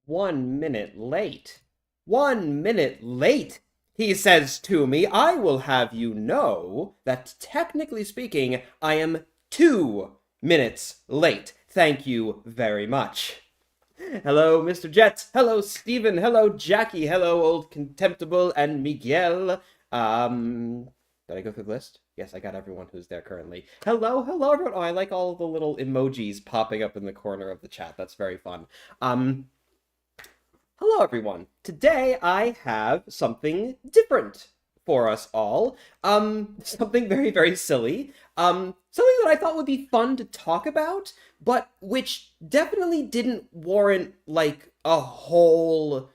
1 minute late. 1 minute late, he says to me. I will have you know that technically speaking, I am 2 minutes late. Thank you very much. Hello, Mr. Jet. Hello, Steven. Hello, Jackie. Hello, Old Contemptible and Miguel. Did I go through the list? Yes, I got everyone who's there currently. Hello, everyone. Oh, I like all the little emojis popping up in the corner of the chat. That's very fun. Hello, everyone. Today I have something different for us all. Something very, very silly. Something that I thought would be fun to talk about, but which definitely didn't warrant, like, a whole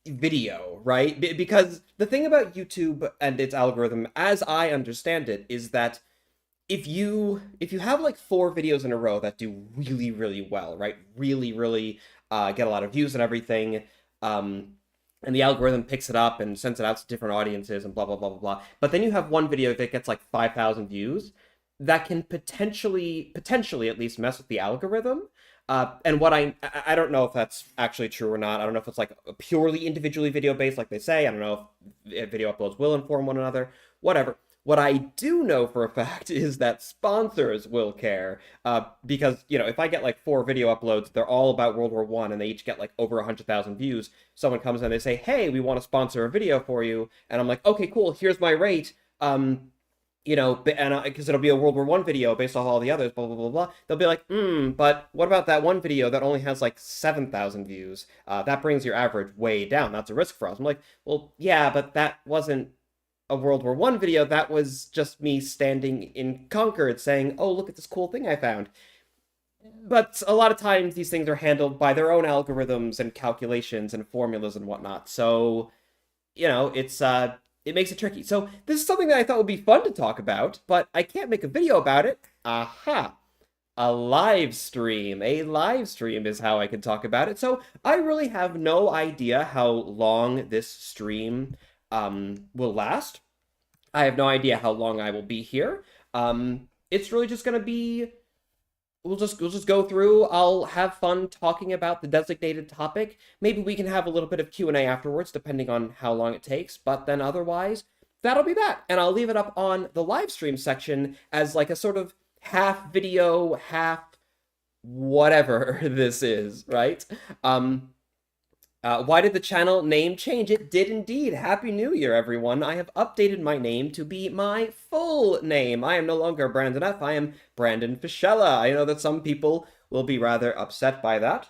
video, right? Because the thing about YouTube and its algorithm, as I understand it, is that if you have like 4 videos in a row that do really, really well, right? Really, really get a lot of views and everything, and the algorithm picks it up and sends it out to different audiences and blah, blah, blah, blah, blah. But then you have one video that gets like 5,000 views that can potentially at least mess with the algorithm. And what I don't know if that's actually true or not. I don't know if it's like a purely individually video based, like they say. I don't know if video uploads will inform one another. Whatever. What I do know for a fact is that sponsors will care, because, you know, if I get like 4 video uploads, they're all about World War I, and they each get like over 100,000 views. Someone comes in and they say, hey, we want to sponsor a video for you. And I'm like, okay, cool, here's my rate. You know, and because it'll be a World War I video based off all the others, blah, blah, blah, blah. They'll be like, but what about that one video that only has like 7,000 views? That brings your average way down. That's a risk for us. I'm like, well, yeah, but that wasn't a World War I video. That was just me standing in Concord saying, oh, look at this cool thing I found. But a lot of times these things are handled by their own algorithms and calculations and formulas and whatnot. So, you know, it makes it tricky. So this is something that I thought would be fun to talk about, but I can't make a video about it. Aha. A live stream. A live stream is how I can talk about it. So I really have no idea how long this stream will last. I have no idea how long I will be here. It's really just gonna be, we'll just go through. I'll have fun talking about the designated topic. Maybe we can have a little bit of Q&A afterwards, depending on how long it takes. But then otherwise, that'll be that. And I'll leave it up on the live stream section as like a sort of half video, half whatever this is, right? Why did the channel name change? It did indeed. Happy New Year, everyone. I have updated my name to be my full name. I am no longer Brandon F. I am Brandon Fischella. I know that some people will be rather upset by that.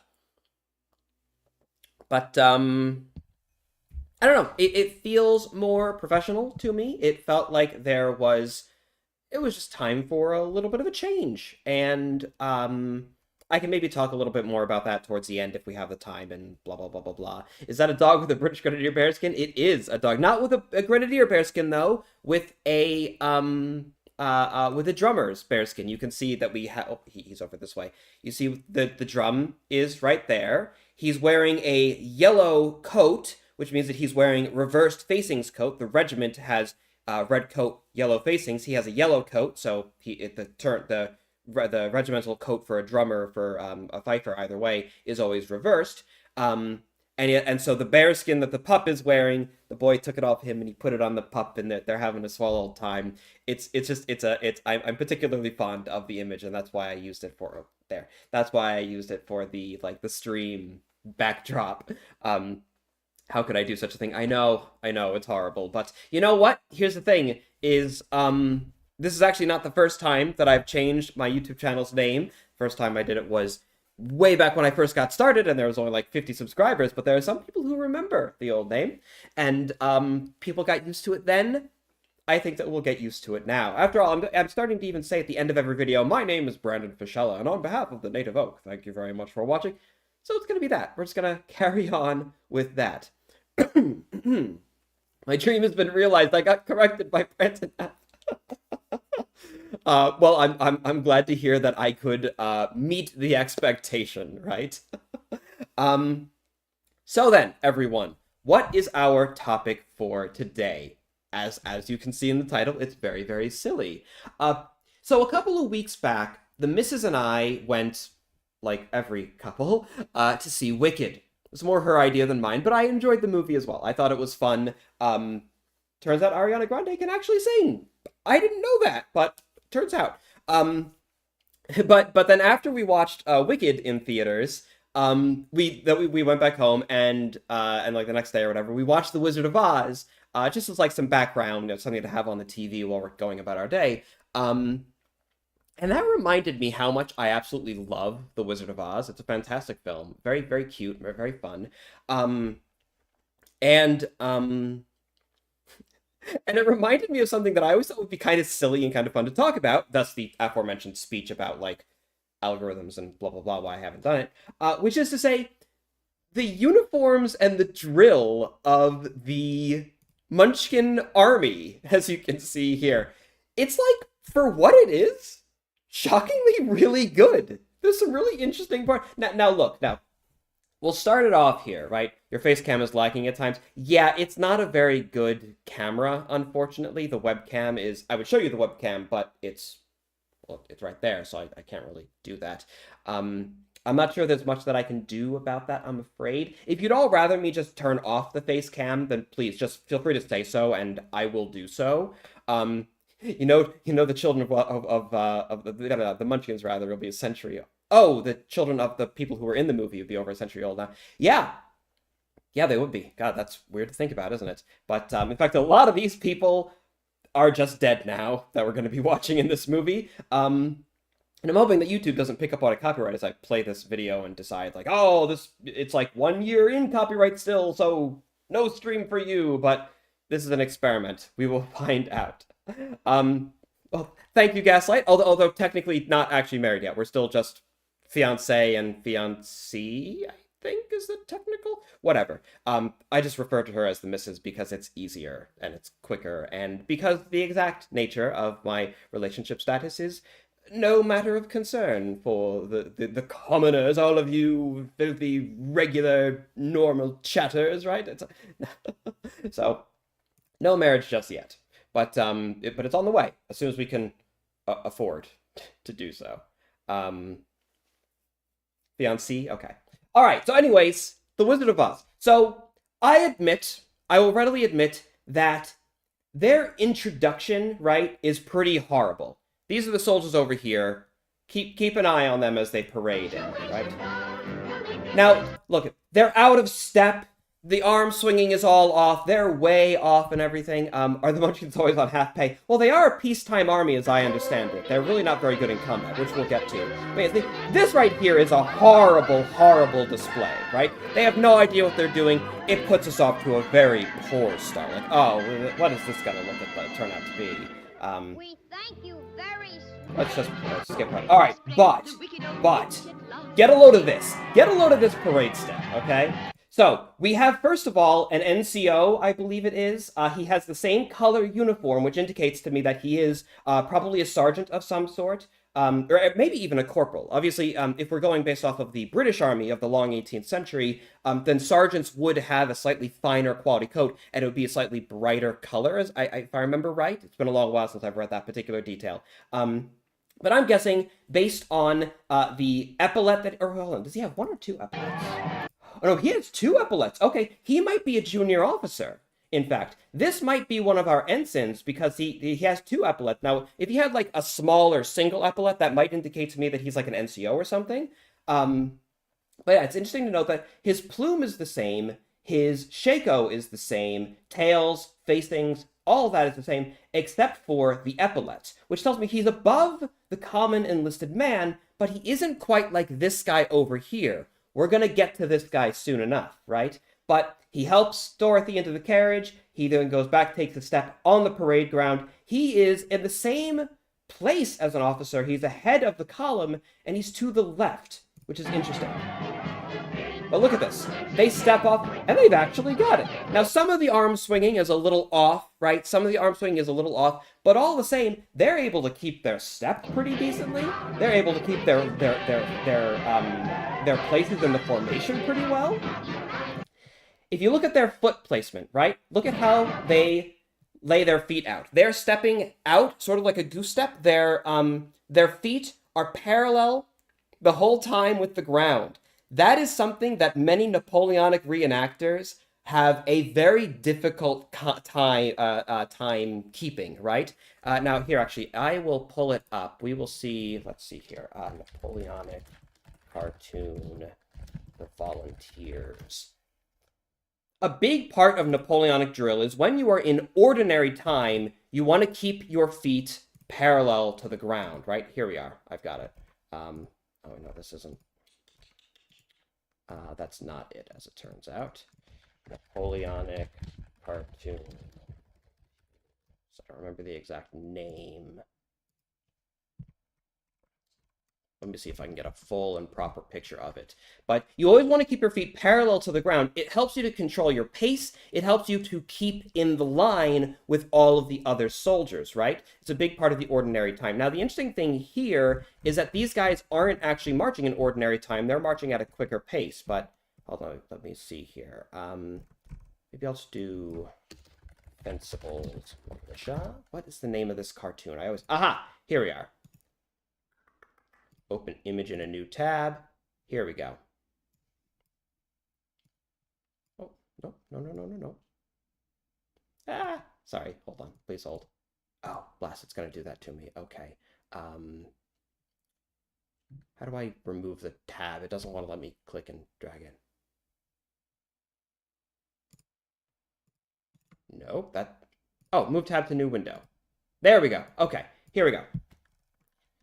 But, I don't know. It feels more professional to me. It felt like it was just time for a little bit of a change. And, I can maybe talk a little bit more about that towards the end if we have the time and blah, blah, blah, blah, blah. Is that a dog with a British Grenadier bearskin? It is a dog. Not with a Grenadier bearskin, though. With a drummer's bearskin. You can see that we have... Oh, he's over this way. You see the drum is right there. He's wearing a yellow coat, which means that he's wearing reversed facings coat. The regiment has red coat, yellow facings. He has a yellow coat, so the regimental coat for a drummer, for a fifer, either way, is always reversed. And so the bearskin that the pup is wearing, the boy took it off him and he put it on the pup, and they're having a swell old time. I'm particularly fond of the image, and that's why I used it for there. That's why I used it for the stream backdrop. How could I do such a thing? I know, it's horrible, but you know what? Here's the thing: is this is actually not the first time that I've changed my YouTube channel's name. First time I did it was way back when I first got started, and there was only like 50 subscribers, but there are some people who remember the old name, and people got used to it then. I think that we'll get used to it now. After all, I'm starting to even say at the end of every video, my name is Brandon Fischella, and on behalf of the Native Oak, thank you very much for watching. So it's going to be that. We're just going to carry on with that. My dream has been realized. I got corrected by Brandon. Well, I'm glad to hear that I could meet the expectation, right? So then, everyone, what is our topic for today? As you can see in the title, it's very, very silly. So a couple of weeks back, the missus and I went, like every couple, to see Wicked. It's more her idea than mine, but I enjoyed the movie as well. I thought it was fun. Turns out Ariana Grande can actually sing. I didn't know that, but turns out. But then after we watched Wicked in theaters, we went back home and like the next day or whatever, we watched The Wizard of Oz, just as like some background, something to have on the TV while we're going about our day. And that reminded me how much I absolutely love The Wizard of Oz. It's a fantastic film, very very cute, very very fun. Um, and and it reminded me of something that I always thought would be kind of silly and kind of fun to talk about. Thus, the aforementioned speech about like algorithms and blah blah blah. Why I haven't done it, which is to say, the uniforms and the drill of the Munchkin Army, as you can see here. It's like, for what it is, shockingly really good. There's some really interesting part. Now look, we'll start it off here, right? Your face cam is lacking at times. Yeah, it's not a very good camera, unfortunately. The webcam is... I would show you the webcam, but it's... well, it's right there, so I can't really do that. I'm not sure there's much that I can do about that, I'm afraid. If you'd all rather me just turn off the face cam, then please just feel free to say so, and I will do so. The children of the Munchkins, rather, will be a century. Oh, the children of the people who were in the movie would be over a century old now. Yeah, they would be. God, that's weird to think about, isn't it? But in fact, a lot of these people are just dead now that we're going to be watching in this movie. And I'm hoping that YouTube doesn't pick up on a copyright as I play this video and decide, like, oh, it's like 1 year in copyright still, so no stream for you. But this is an experiment. We will find out. Well, thank you, Gaslight. Although technically not actually married yet. We're still just fiancé and fiancée, I think is the technical. Whatever. I just refer to her as the Mrs. because it's easier and it's quicker, and because the exact nature of my relationship status is no matter of concern for the commoners, all of you filthy, regular, normal chatters, right? So, no marriage just yet. But it's on the way, as soon as we can afford to do so. Fiancé? Okay. Alright, so anyways, The Wizard of Oz. So, I will readily admit that their introduction, right, is pretty horrible. These are the soldiers over here. Keep an eye on them as they parade in, right? Now, look, they're out of step. The arm swinging is all off. They're way off and everything. Are the Munchkins always on half pay? Well, they are a peacetime army, as I understand it. They're really not very good in combat, which we'll get to. But this right here is a horrible, horrible display, right? They have no idea what they're doing. It puts us off to a very poor start. Like, oh, what is this going to turn out to be? We thank you very Let's just skip right. All right, but get a load of this. Get a load of this parade step, okay? So, we have, first of all, an NCO, I believe it is. He has the same color uniform, which indicates to me that he is probably a sergeant of some sort, or maybe even a corporal. Obviously, if we're going based off of the British Army of the long 18th century, then sergeants would have a slightly finer quality coat, and it would be a slightly brighter color, if I remember right. It's been a long while since I've read that particular detail. But I'm guessing, based on the epaulet that... Or hold on, does he have one or two epaulets? Oh, no, he has two epaulets. Okay, he might be a junior officer. In fact, this might be one of our ensigns because he has two epaulets. Now, if he had like a smaller single epaulet, that might indicate to me that he's like an NCO or something. But yeah, it's interesting to note that his plume is the same, his shako is the same, tails, facings, all of that is the same, except for the epaulets, which tells me he's above the common enlisted man, but he isn't quite like this guy over here. We're going to get to this guy soon enough, right? But he helps Dorothy into the carriage. He then goes back, takes a step on the parade ground. He is in the same place as an officer. He's ahead of the column, and he's to the left, which is interesting. But look at this. They step up, and they've actually got it. Now, some of the arm swinging is a little off, right? Some of the arm swinging is a little off, but all the same, they're able to keep their step pretty decently. They're able to keep their places in the formation pretty well. If you look at their foot placement, right? Look at how they lay their feet out. They're stepping out, sort of like a goose step. Their feet are parallel the whole time with the ground. that is something that many Napoleonic reenactors have a very difficult time keeping, right? Now, here, actually, I will pull it up. We will see, let's see here, Napoleonic cartoon, the volunteers. A big part of Napoleonic drill is when you are in ordinary time, you want to keep your feet parallel to the ground, right? Here we are. I've got it. Oh, no, this isn't. That's not it, as it turns out. Napoleonic cartoon. So I don't remember the exact name. Let me see if I can get a full and proper picture of it. But you always want to keep your feet parallel to the ground. It helps you to control your pace. It helps you to keep in the line with all of the other soldiers, right? It's a big part of the ordinary time. Now, the interesting thing here is that these guys aren't actually marching in ordinary time. They're marching at a quicker pace. But hold on, let me see here. Maybe I'll just do Fencibles Militia. What is the name of this cartoon? Aha! Here we are. Open image in a new tab. Here we go. Oh, no. Ah, sorry. Hold on. Please hold. Oh, blast. It's going to do that to me. Okay. How do I remove the tab? It doesn't want to let me click and drag in. Nope. Oh, move tab to new window. There we go. Okay. Here we go.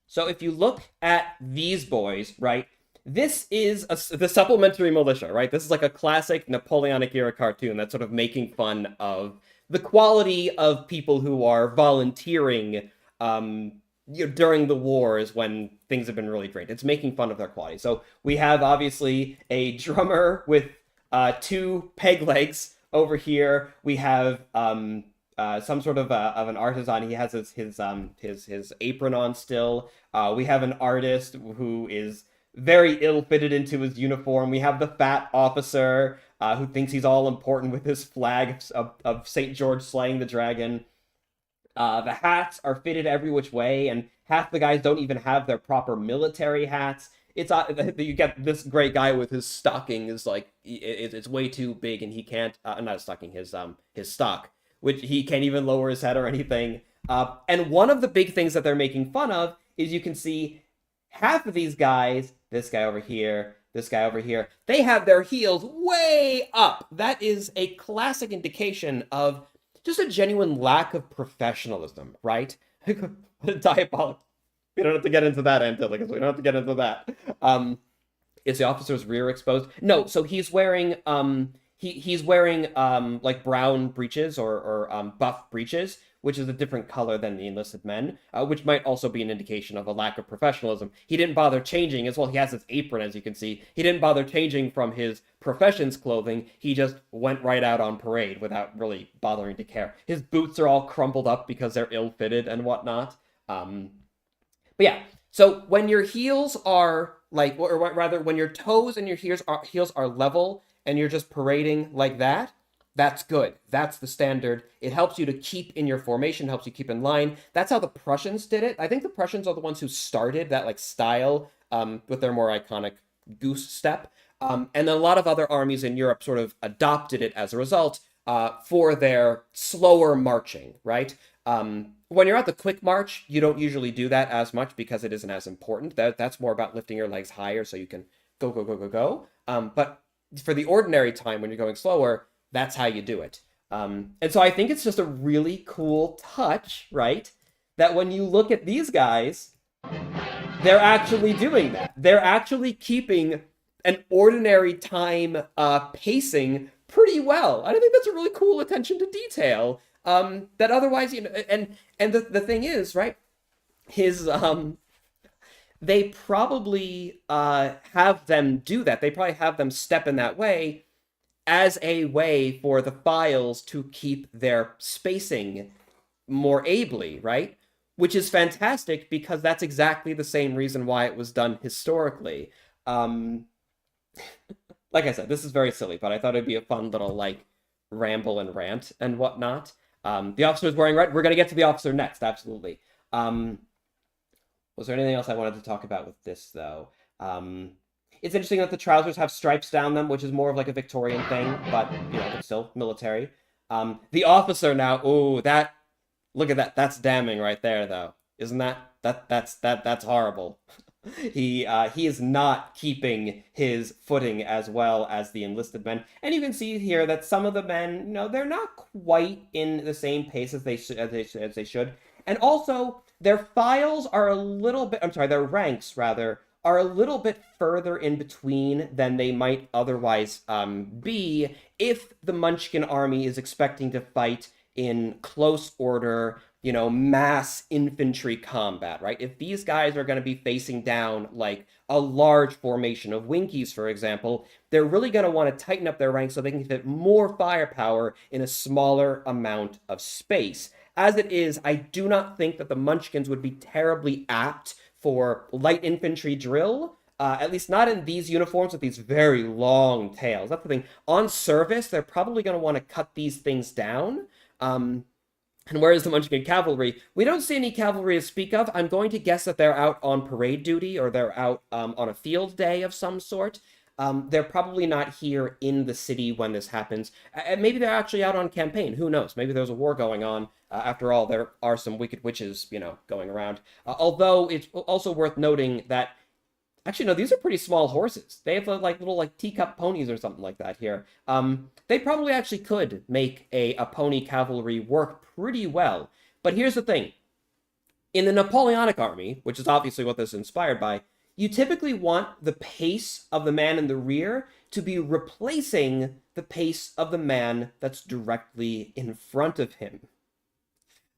So if you look at these boys, right, this is the supplementary militia, right? This is like a classic Napoleonic era cartoon that's sort of making fun of the quality of people who are volunteering during the wars when things have been really great. It's making fun of their quality. So we have obviously a drummer with 2 peg legs over here. We have some sort of an artisan. He has his apron on still. We have an artist who is very ill-fitted into his uniform. We have the fat officer who thinks he's all important with his flag of St. George slaying the dragon. The hats are fitted every which way, and half the guys don't even have their proper military hats. You get this great guy with his stocking is like it's way too big, and he can't not his stocking, his stock, which he can't even lower his head or anything. And one of the big things that they're making fun of is you can see half of these guys, this guy over here, this guy over here, they have their heels way up. That is a classic indication of just a genuine lack of professionalism, right? Diabolic. We don't have to get into that, Antilicus. We don't have to get into that. Is the officer's rear exposed? No, so he's wearing he's wearing like brown breeches or buff breeches, which is a different color than the enlisted men, which might also be an indication of a lack of professionalism. He didn't bother changing as well. He has his apron, as you can see. He didn't bother changing from his profession's clothing. He just went right out on parade without really bothering to care. His boots are all crumpled up because they're ill-fitted and whatnot. But yeah, so when your heels are like, or rather, when your toes and your heels are level and you're just parading like that, that's good. That's the standard. It helps you to keep in your formation, helps you keep in line. That's how the Prussians did it. I think the Prussians are the ones who started that like style with their more iconic goose step. And then a lot of other armies in Europe sort of adopted it as a result for their slower marching, right? When you're at the quick march, you don't usually do that as much because it isn't as important. That's more about lifting your legs higher so you can go. But for the ordinary time when you're going slower, that's how you do it. And so I think it's just a really cool touch, right? That when you look at these guys, they're actually doing that. They're actually keeping an ordinary time pacing pretty well. I think that's a really cool attention to detail. That otherwise, you know, and the thing is, right? They probably have them do that. They probably have them step in that way as a way for the files to keep their spacing more ably, right? Which is fantastic because that's exactly the same reason why it was done historically. Like I said, this is very silly, but I thought it'd be a fun little like ramble and rant and whatnot. The officer is wearing red. We're going to get to the officer next, absolutely. Was there anything else I wanted to talk about with this, though? It's interesting that the trousers have stripes down them, which is more of like a Victorian thing, but, it's still military. The officer now, ooh, look at that. That's damning right there, though. Isn't that's horrible. He is not keeping his footing as well as the enlisted men, and you can see here that some of the men, they're not quite in the same pace as they should, and also their files are a little bit. I'm sorry, their ranks rather are a little bit further in between than they might otherwise be if the Munchkin Army is expecting to fight in close order, mass infantry combat, right? If these guys are going to be facing down like a large formation of Winkies, for example, they're really going to want to tighten up their ranks so they can fit more firepower in a smaller amount of space. As it is, I do not think that the Munchkins would be terribly apt for light infantry drill, at least not in these uniforms with these very long tails. That's the thing. On service, they're probably going to want to cut these things down. And whereas the Munchkin cavalry, we don't see any cavalry to speak of. I'm going to guess that they're out on parade duty or they're out on a field day of some sort. They're probably not here in the city when this happens. Maybe they're actually out on campaign. Who knows? Maybe there's a war going on. After all, there are some wicked witches, going around. Although it's also worth noting that actually, no, these are pretty small horses. They have little teacup ponies or something like that here. They probably actually could make a pony cavalry work pretty well. But here's the thing. In the Napoleonic army, which is obviously what this is inspired by, you typically want the pace of the man in the rear to be replacing the pace of the man that's directly in front of him.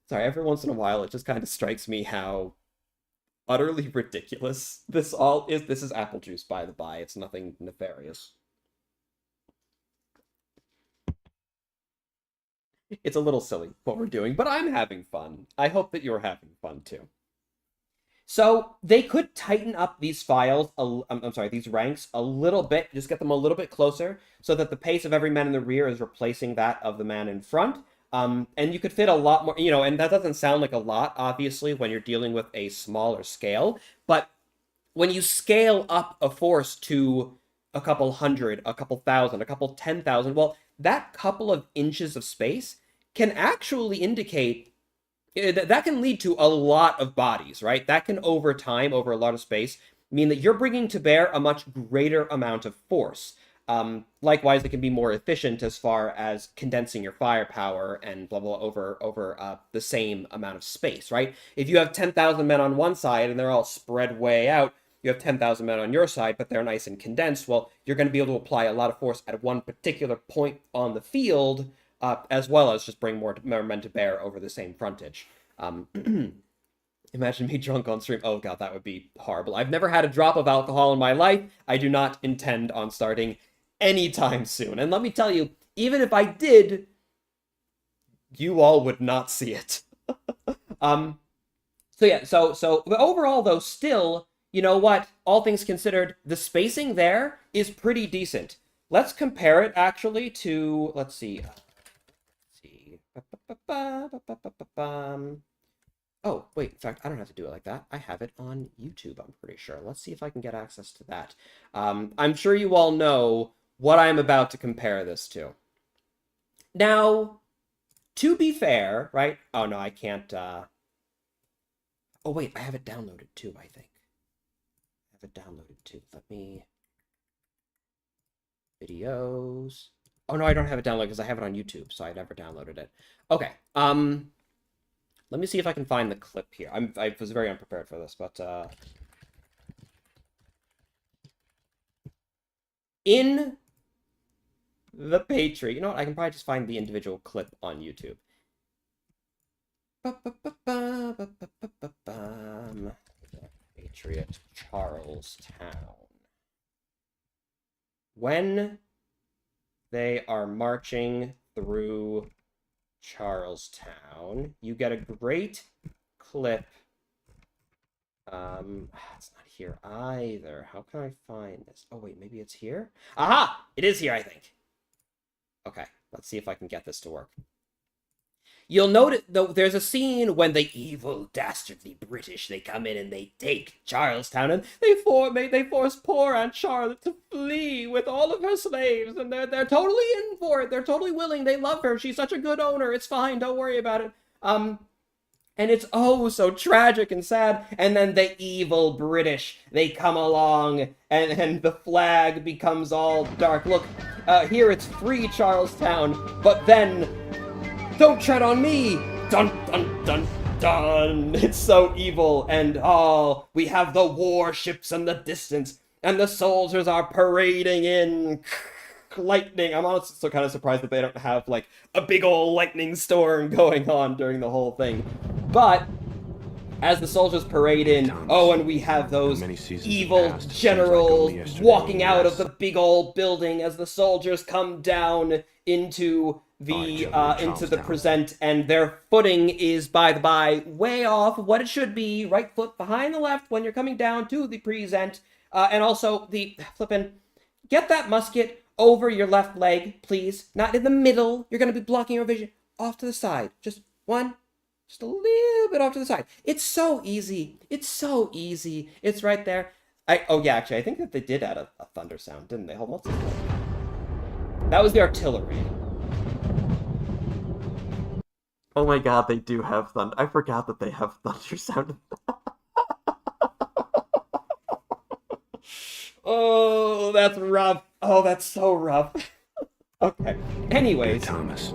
Sorry, every once in a while it just kind of strikes me how utterly ridiculous this all is. This is apple juice, by the by. It's nothing nefarious. It's a little silly what we're doing, but I'm having fun. I hope that you're having fun too. So they could tighten up these files, these ranks a little bit, just get them a little bit closer so that the pace of every man in the rear is replacing that of the man in front. And you could fit a lot more, and that doesn't sound like a lot, obviously, when you're dealing with a smaller scale. But when you scale up a force to a couple hundred, a couple thousand, a couple 10,000, well, that couple of inches of space can actually indicate, that can lead to a lot of bodies, right? That can, over time, over a lot of space, mean that you're bringing to bear a much greater amount of force. Likewise, it can be more efficient as far as condensing your firepower and blah, blah, over the same amount of space, right? If you have 10,000 men on one side and they're all spread way out, you have 10,000 men on your side, but they're nice and condensed, well, you're going to be able to apply a lot of force at one particular point on the field, as well as just bring more men to bear over the same frontage. Imagine me drunk on stream. Oh, God, that would be horrible. I've never had a drop of alcohol in my life. I do not intend on starting anytime soon. And let me tell you, even if I did, you all would not see it. So but overall, though, still, you know what? All things considered, the spacing there is pretty decent. Let's compare it, actually, to, let's see. Oh, wait, in fact, I don't have to do it like that. I have it on YouTube, I'm pretty sure. Let's see if I can get access to that. I'm sure you all know what I'm about to compare this to. Now, to be fair, right? Oh, no, I can't. Oh, wait, I have it downloaded too, I think. I have it downloaded too. Let me... Videos. Oh, no, I don't have it downloaded because I have it on YouTube, so I never downloaded it. Okay, let me see if I can find the clip here. I was very unprepared for this, but in the Patreon, you know what? I can probably just find the individual clip on YouTube. Patriot Charlestown. When they are marching through Charlestown, you get a great clip. It's not here either. How can I find this? Oh, wait, maybe it's here? Aha! It is here, I think. Okay, let's see if I can get this to work. You'll note though there's a scene when the evil, dastardly British, they come in and they take Charlestown, and they force poor Aunt Charlotte to flee with all of her slaves, and they're totally in for it. They're totally willing. They love her. She's such a good owner. It's fine. Don't worry about it. And it's oh so tragic and sad. And then the evil British, they come along, and the flag becomes all dark. Look, here it's free Charlestown, but then, don't tread on me! Dun dun dun dun! It's so evil, and oh, we have the warships in the distance, and the soldiers are parading in. Lightning. I'm honestly so kind of surprised that they don't have like a big old lightning storm going on during the whole thing. But as the soldiers parade in, oh, and we have those evil generals walking out of the big old building as the soldiers come down into the present, and their footing is, by the by, way off of what it should be. Right foot behind the left when you're coming down to the present, and also the flippin', get that musket over your left leg, please. Not in the middle. You're going to be blocking your vision. Off to the side. Just a little bit off to the side. It's so easy. It's so easy. It's right there. Oh, yeah, actually, I think that they did add a thunder sound, didn't they? Hold on, what's it called? That was the artillery. Oh my god, they do have thunder. I forgot that they have thunder sound. Oh, that's rough. Oh, that's so rough. Okay. Anyways. Thomas,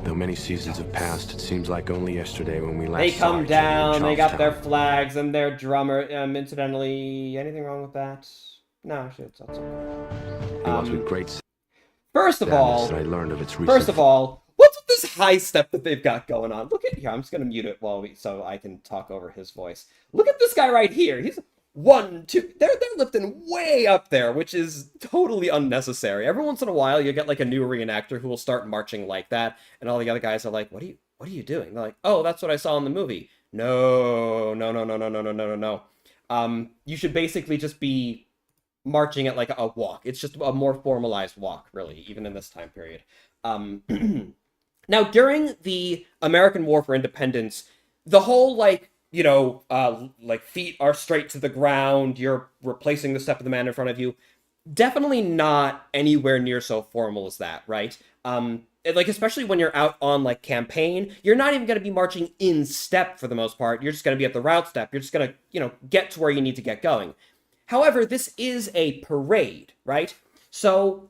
though many seasons have passed, it seems like only yesterday when we last They saw come each other in down, they got their Charlestown. flags and their drummer. Incidentally, anything wrong with that? No, shit, it's not so. It was with great First of all, sadness that I learned of its recent... First of all, what's with this high step that they've got going on? Look at here. I'm just gonna mute it so I can talk over his voice. Look at this guy right here. He's 1, 2. They're lifting way up there, which is totally unnecessary. Every once in a while, you get like a new reenactor who will start marching like that, and all the other guys are like, "What are you doing?" They're like, "Oh, that's what I saw in the movie." No, no, no, no, no, no, no, no, no, no. You should basically just be marching at like a walk. It's just a more formalized walk, really, even in this time period. Now, during the American War for Independence, the whole, like feet are straight to the ground, you're replacing the step of the man in front of you, definitely not anywhere near so formal as that, right? Especially when you're out on, like, campaign, you're not even going to be marching in step for the most part. You're just going to be at the route step. You're just going to, get to where you need to get going. However, this is a parade, right? So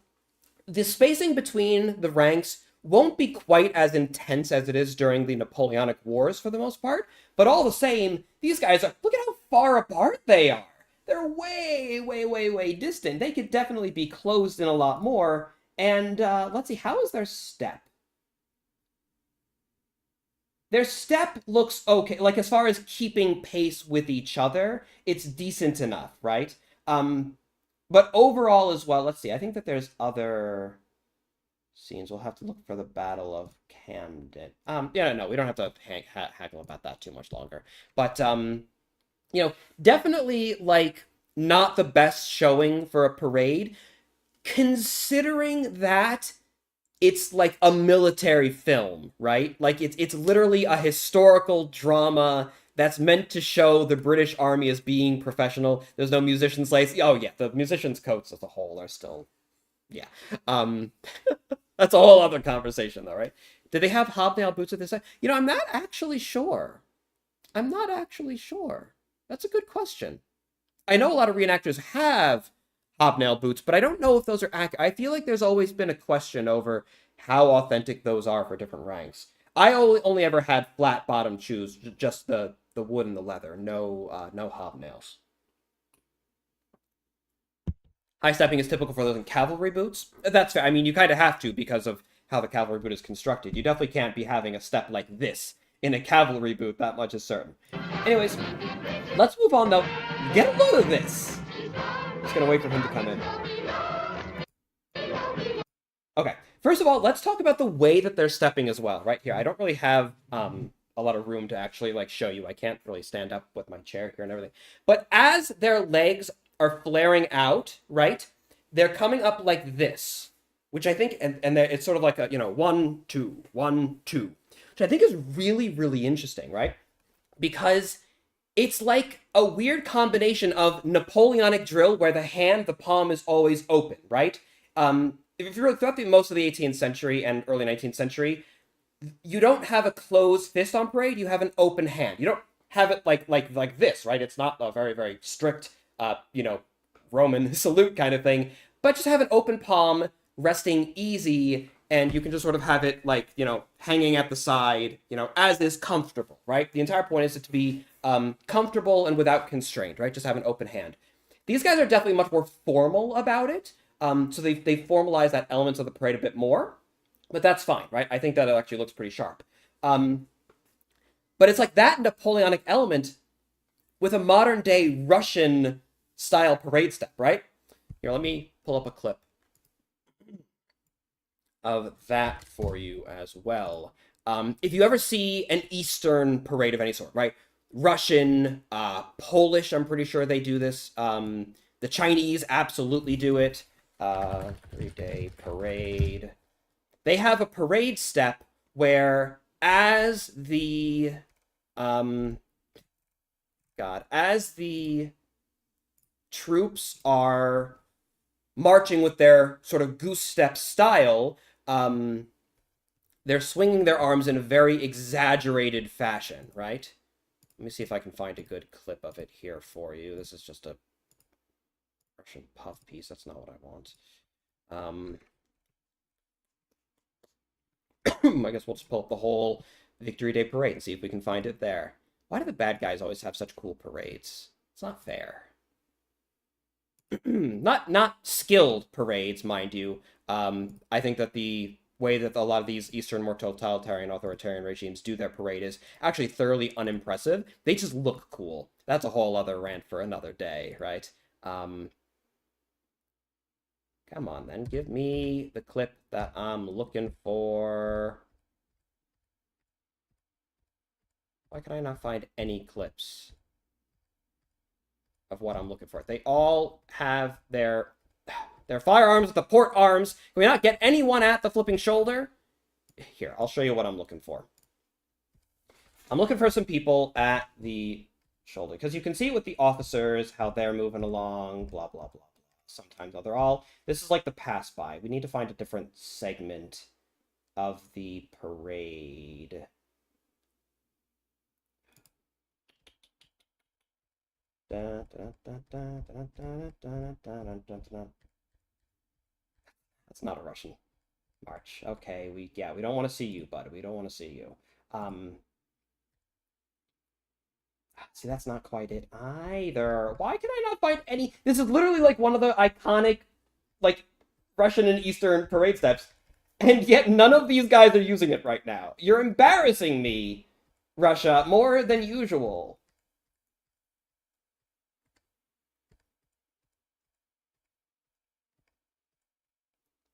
the spacing between the ranks won't be quite as intense as it is during the Napoleonic Wars for the most part, but all the same, these guys look at how far apart they are. They're way, way, way, way distant. They could definitely be closed in a lot more. And let's see, how is their step? Their step looks okay. Like, as far as keeping pace with each other, it's decent enough, right? But overall as well, let's see, I think that there's other scenes. We'll have to look for the Battle of Camden. No, we don't have to haggle about that too much longer. But, definitely, like, not the best showing for a parade, considering that it's like a military film, right? Like, it's literally a historical drama that's meant to show the British Army as being professional. There's no musicians' lace. Oh, yeah, the musicians' coats as a whole are still... Yeah. That's a whole other conversation, though, right? Did they have hobnail boots at this time? I'm not actually sure. That's a good question. I know a lot of reenactors have hobnail boots, but I don't know if those are accurate. I feel like there's always been a question over how authentic those are for different ranks. I only ever had flat-bottom shoes, just the wood and the leather, no hobnails. High stepping is typical for those in cavalry boots. That's fair. I mean, you kind of have to because of how the cavalry boot is constructed. You definitely can't be having a step like this in a cavalry boot, that much is certain. Anyways, let's move on, though. Get a load of this. Just gonna wait for him to come in. Okay, first of all, let's talk about the way that they're stepping as well, right here. I don't really have a lot of room to actually, like, show you. I can't really stand up with my chair here and everything. But as their legs are flaring out, right, they're coming up like this, which I think, and it's sort of like a, 1, 2, 1, 2. which I think is really, really interesting, right? Because it's like a weird combination of Napoleonic drill where the palm is always open, right? If you're throughout most of the 18th century and early 19th century, you don't have a closed fist on parade. You have an open hand. You don't have it like this, right? It's not a very, very strict, Roman salute kind of thing, but just have an open palm resting easy, and you can just sort of have it hanging at the side, as is comfortable, right? The entire point is to be comfortable and without constraint, right? Just have an open hand. These guys are definitely much more formal about it. So they formalize that elements of the parade a bit more, but that's fine, right? I think that it actually looks pretty sharp. But it's like that Napoleonic element with a modern day Russian style parade step, right? Here, let me pull up a clip of that for you as well. If you ever see an Eastern parade of any sort, right? Russian, Polish, I'm pretty sure they do this. The Chinese absolutely do it. Everyday parade. They have a parade step where as the troops are marching with their sort of goose step style, they're swinging their arms in a very exaggerated fashion, right? Let me see if I can find a good clip of it here for you. This is just a Russian puff piece. That's not what I want. I guess we'll just pull up the whole Victory Day parade and see if we can find it there. Why do the bad guys always have such cool parades? It's not fair. Not skilled parades, mind you. I think that the way that a lot of these Eastern, more totalitarian, authoritarian regimes do their parade is actually thoroughly unimpressive. They just look cool. That's a whole other rant for another day, right? Come on, then. Give me the clip that I'm looking for. Why can I not find any clips of what I'm looking for? They all have their firearms with the port arms. Can we not get anyone at the flipping shoulder? Here, I'll show you what I'm looking for. I'm looking for some people at the shoulder, because you can see with the officers how they're moving along, blah, blah, blah. Sometimes they're all... This is like the pass-by. We need to find a different segment of the parade. That's not a Russian march. Okay, we don't want to see you, bud. We don't want to see you. See, that's not quite it either. Why can I not find any? This is literally like one of the iconic, like, Russian and Eastern parade steps, and yet none of these guys are using it right now. You're embarrassing me, Russia, more than usual.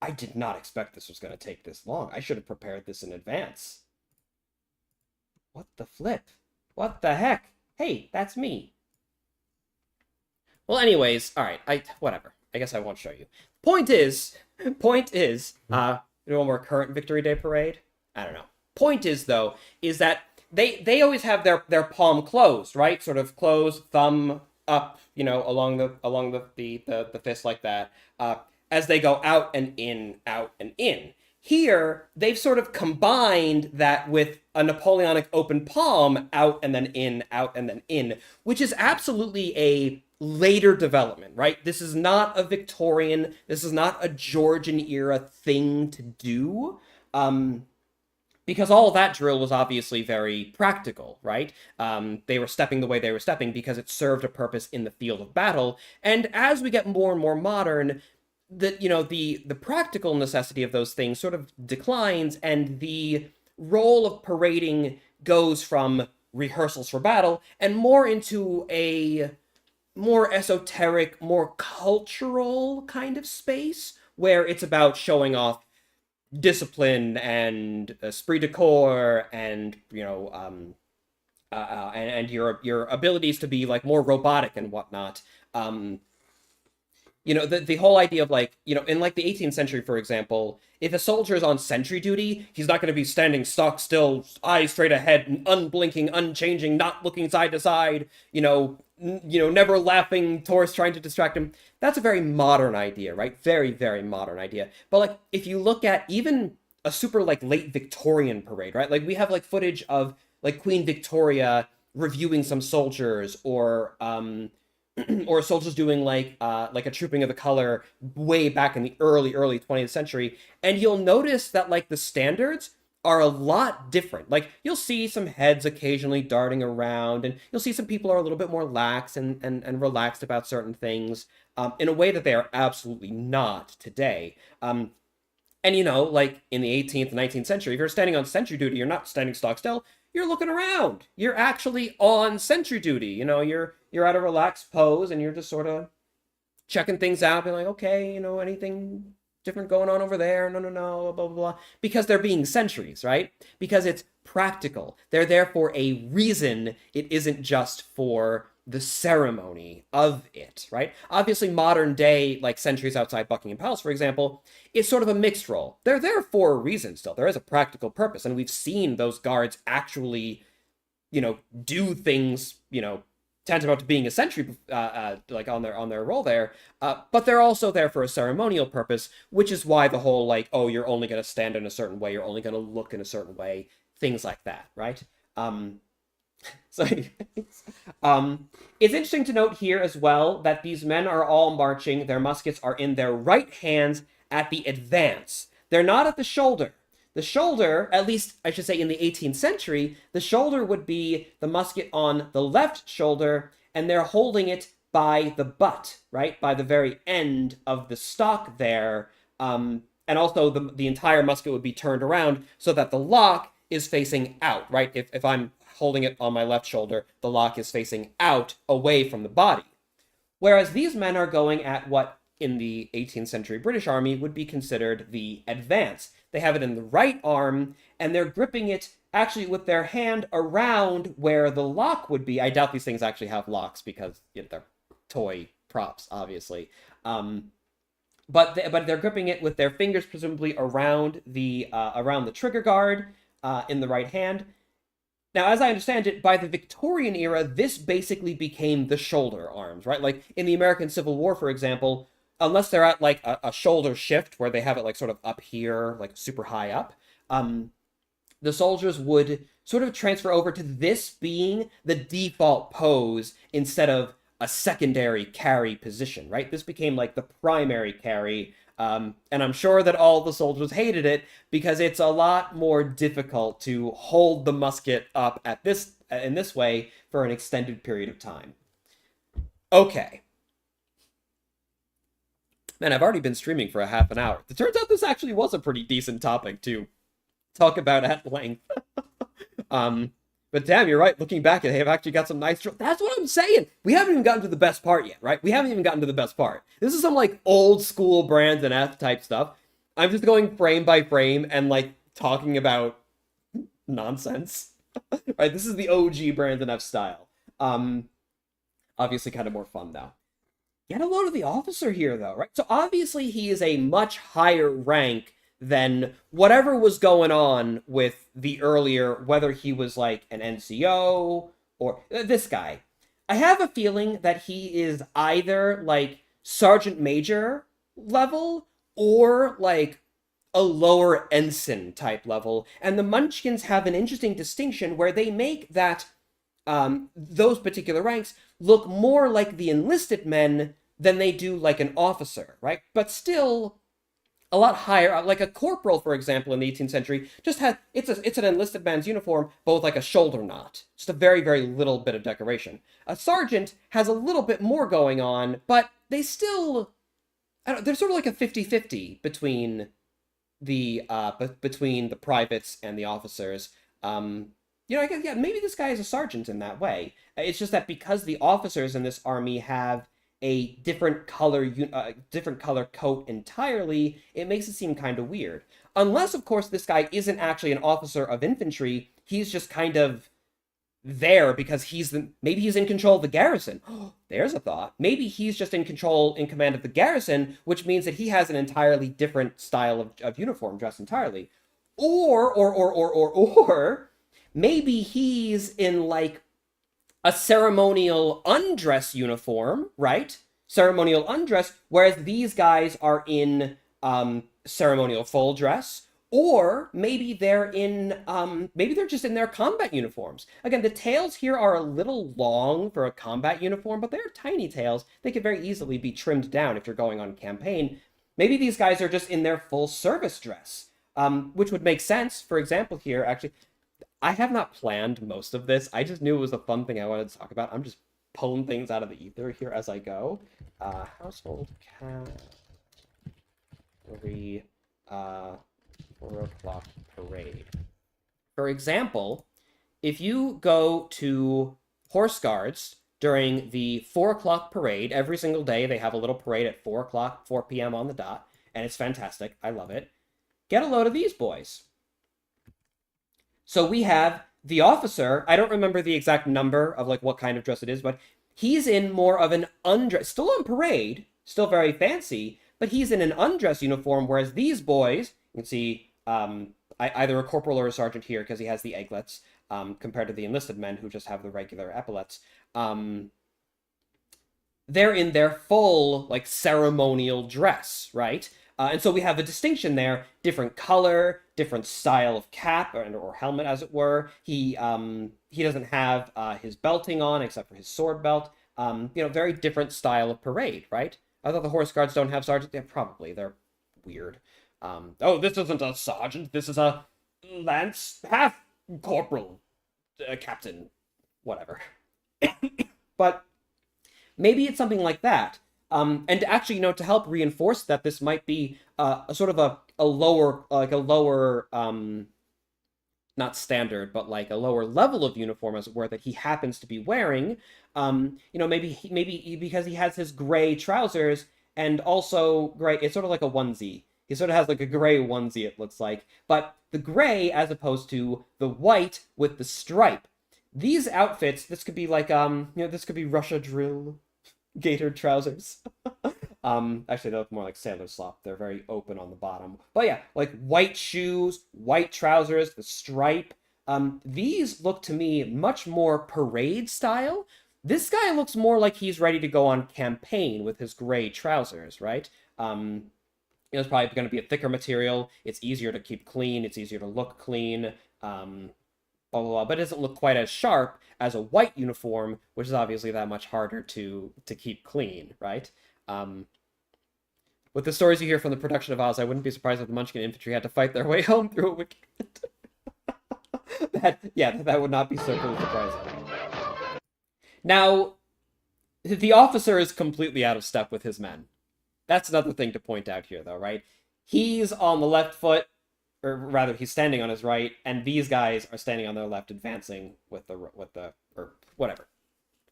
I did not expect this was going to take this long. I should have prepared this in advance. What the flip? What the heck? Hey, that's me. Well, anyways, all right. Whatever. I guess I won't show you. Point is, one more current Victory Day parade. I don't know. Point is, though, is that they always have their palm closed, right? Sort of closed, thumb up, along the fist like that. As they go out and in, out and in. Here, they've sort of combined that with a Napoleonic open palm, out and then in, out and then in, which is absolutely a later development, right? This is not a Victorian, this is not a Georgian era thing to do, because all of that drill was obviously very practical, right? They were stepping the way they were stepping because it served a purpose in the field of battle, and as we get more and more modern, the practical necessity of those things sort of declines, and the role of parading goes from rehearsals for battle and more into a more esoteric, more cultural kind of space where it's about showing off discipline and esprit de corps and and your abilities to be like more robotic and whatnot. the whole idea of like, in like the 18th century, for example, if a soldier is on sentry duty, he's not going to be standing stock still, eyes straight ahead, unblinking, unchanging, not looking side to side, never laughing towards trying to distract him. That's a very modern idea, right? Very, very modern idea. But like, if you look at even a super like late Victorian parade, right? Like we have like footage of like Queen Victoria reviewing some soldiers, or soldiers doing like a trooping of the color way back in the early 20th century, and you'll notice that like the standards are a lot different. Like you'll see some heads occasionally darting around, and you'll see some people are a little bit more lax and relaxed about certain things, in a way that they are absolutely not today. And like in the 18th and 19th century, if you're standing on sentry duty, you're not standing stock still. You're looking around. You're actually on sentry duty. You're at a relaxed pose, and you're just sort of checking things out, being like, okay, anything different going on over there? No, blah, blah, blah. Because they're being sentries, right? Because it's practical. They're there for a reason. It isn't just for the ceremony of it, right? Obviously, modern day, like sentries outside Buckingham Palace, for example, is sort of a mixed role. They're there for a reason still. There is a practical purpose, and we've seen those guards actually, do things, tantamount to being a sentry, like on their role there. But they're also there for a ceremonial purpose, which is why the whole like, oh, you're only going to stand in a certain way, you're only going to look in a certain way, things like that, right? So it's interesting to note here as well that these men are all marching. Their muskets are in their right hands at the advance. They're not at the shoulder. The shoulder, at least I should say in the 18th century, the shoulder would be the musket on the left shoulder, and they're holding it by the butt, right? By the very end of the stock there. And also the entire musket would be turned around so that the lock is facing out, right? If I'm holding it on my left shoulder, the lock is facing out away from the body. Whereas these men are going at what in the 18th century British Army would be considered the advance. They have it in the right arm, and they're gripping it actually with their hand around where the lock would be. I doubt these things actually have locks because they're toy props, obviously. But they're gripping it with their fingers, presumably around the trigger guard in the right hand. Now, as I understand it, by the Victorian era, this basically became the shoulder arms, right? Like in the American Civil War, for example, unless they're at like a shoulder shift where they have it like sort of up here, like super high up, the soldiers would sort of transfer over to this being the default pose instead of a secondary carry position, right? This became like the primary carry. And I'm sure that all the soldiers hated it because it's a lot more difficult to hold the musket up in this way for an extended period of time. Okay. Man, I've already been streaming for a half an hour. It turns out this actually was a pretty decent topic to talk about at length. But damn, you're right. Looking back, they have actually got some nice... That's what I'm saying. We haven't even gotten to the best part yet, right? We haven't even gotten to the best part. This is some, like, old school Brandon F type stuff. I'm just going frame by frame and, like, talking about nonsense. Right? This is the OG Brandon F style. Obviously kind of more fun, though. Get a load of the officer here, though, right? So, obviously, he is a much higher rank than whatever was going on with the earlier, whether he was like an NCO or this guy. I have a feeling that he is either like sergeant major level or like a lower ensign type level. And the Munchkins have an interesting distinction where they make that those particular ranks look more like the enlisted men than they do like an officer, right? But still a lot higher, like a corporal, for example, in the 18th century, just had, it's an enlisted man's uniform, but with like a shoulder knot. Just a very, very little bit of decoration. A sergeant has a little bit more going on, but they still, they're sort of like a 50-50 between the privates and the officers. I guess, yeah, maybe this guy is a sergeant in that way. It's just that because the officers in this army have a different color coat entirely, it makes it seem kind of weird. Unless, of course, this guy isn't actually an officer of infantry, he's just kind of there because maybe he's in control of the garrison. There's a thought. Maybe he's just in command of the garrison, which means that he has an entirely different style of uniform dress entirely. Or maybe he's in like a ceremonial undress uniform, right? Ceremonial undress, whereas these guys are in ceremonial full dress. Or maybe they're just in their combat uniforms. Again, the tails here are a little long for a combat uniform, but they're tiny tails. They could very easily be trimmed down if you're going on campaign. Maybe these guys are just in their full service dress, which would make sense. For example, here, actually, I have not planned most of this. I just knew it was a fun thing I wanted to talk about. I'm just pulling things out of the ether here as I go. Household cavalry, 4 o'clock parade. For example, if you go to Horse Guards during the 4 o'clock parade, every single day they have a little parade at 4 o'clock, 4 p.m. on the dot, and it's fantastic. I love it. Get a load of these boys. So we have the officer. I don't remember the exact number of like what kind of dress it is, but he's in more of an undress, still on parade, still very fancy, but he's in an undress uniform, whereas these boys, you can see either a corporal or a sergeant here because he has the egglets, compared to the enlisted men who just have the regular epaulets. They're in their full like ceremonial dress, right? And so we have a distinction there, different color, different style of cap or helmet, as it were. He doesn't have his belting on except for his sword belt. Very different style of parade, right? I thought the Horse Guards don't have sergeants. Yeah, probably. They're weird. This isn't a sergeant. This is a lance half corporal, captain, whatever. But maybe it's something like that. And actually, to help reinforce that, this might be a sort of a lower, not standard, but like a lower level of uniform, as it were, that he happens to be wearing. Maybe because he has his gray trousers and also gray. It's sort of like a onesie. He sort of has like a gray onesie, it looks like, but the gray as opposed to the white with the stripe. These outfits, this could be like this could be Russia drill. Gaitered trousers. Actually, they look more like sailor slop. They're very open on the bottom. But yeah, like white shoes, white trousers, the stripe. These look to me much more parade style. This guy looks more like he's ready to go on campaign with his gray trousers, right? It's probably going to be a thicker material. It's easier to keep clean. It's easier to look clean. Blah, blah, blah, but it doesn't look quite as sharp as a white uniform, which is obviously that much harder to keep clean, right? With the stories you hear from the production of Oz, I wouldn't be surprised if the Munchkin infantry had to fight their way home through a wicket. that would not be certainly surprising. Now, the officer is completely out of step with his men. That's another thing to point out here, though, right? He's on the left foot, or rather, he's standing on his right, and these guys are standing on their left, advancing with the or whatever.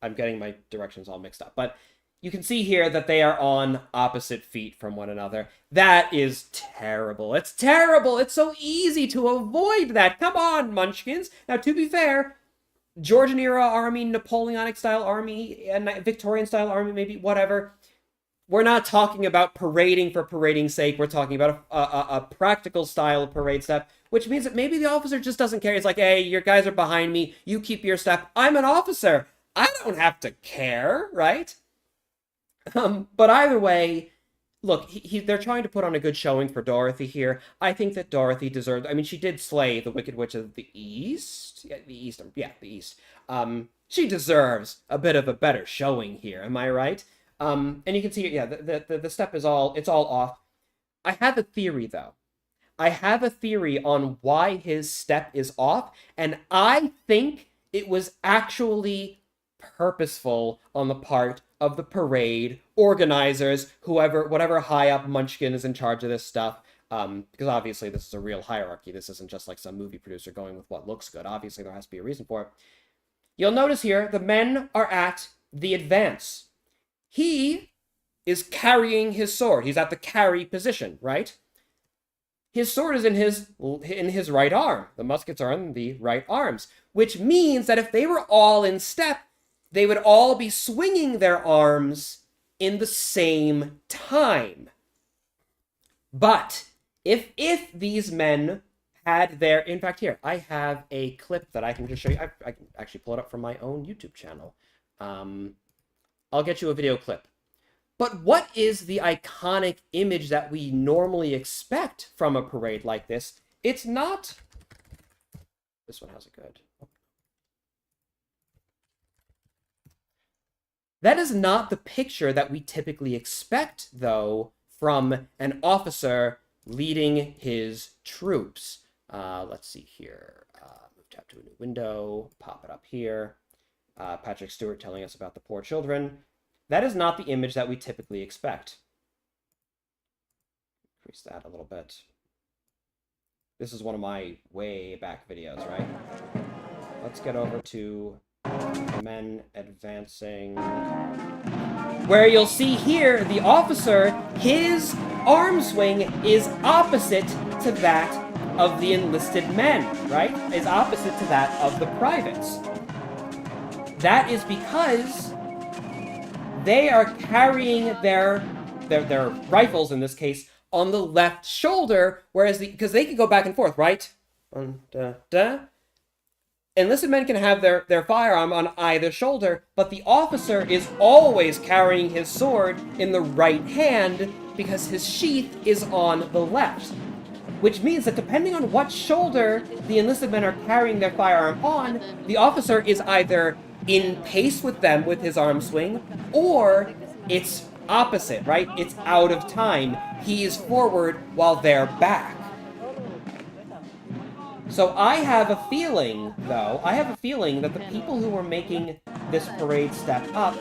I'm getting my directions all mixed up, but you can see here that they are on opposite feet from one another. That is terrible. It's terrible. It's so easy to avoid that. Come on, Munchkins. Now, to be fair, Georgian-era army, Napoleonic-style army, and Victorian-style army, maybe, whatever. We're not talking about parading for parading's sake. We're talking about a practical style of parade step, which means that maybe the officer just doesn't care. It's like, hey, your guys are behind me. You keep your step. I'm an officer. I don't have to care, right? But either way, look, they're trying to put on a good showing for Dorothy here. I think that Dorothy deserves... I mean, she did slay the Wicked Witch of the East? Yeah, the East. She deserves a bit of a better showing here. Am I right? And you can see, yeah, the step is all off. I have a theory, though. I have a theory on why his step is off, and I think it was actually purposeful on the part of the parade organizers, whatever high up Munchkin is in charge of this stuff, because obviously this is a real hierarchy. This isn't just like some movie producer going with what looks good. Obviously there has to be a reason for it. You'll notice here, the men are at the advance. He is carrying his sword. He's at the carry position, right? his sword is in his right arm. The muskets are in the right arms, which means that if they were all in step, they would all be swinging their arms in the same time. But if these men had their... In fact, here, I have a clip that I can just show you. I can actually pull it up from my own YouTube channel. I'll get you a video clip. But what is the iconic image that we normally expect from a parade like this? It's not... This one has it good. That is not the picture that we typically expect, though, from an officer leading his troops. Let's see here. Move tab to a new window. Pop it up here. Patrick Stewart telling us about the poor children. That is not the image that we typically expect. Increase that a little bit. This is one of my way back videos, right? Let's get over to men advancing. Where you'll see here, the officer, his arm swing is opposite to that of the enlisted men, right? Is opposite to that of the privates. That is because they are carrying their rifles, in this case, on the left shoulder, whereas because they can go back and forth, right? Enlisted men can have their firearm on either shoulder, but the officer is always carrying his sword in the right hand because his sheath is on the left. Which means that depending on what shoulder the enlisted men are carrying their firearm on, the officer is either in pace with them with his arm swing, or it's opposite, right? It's out of time. He is forward while they're back. So I have a feeling, though, that the people who were making this parade step up,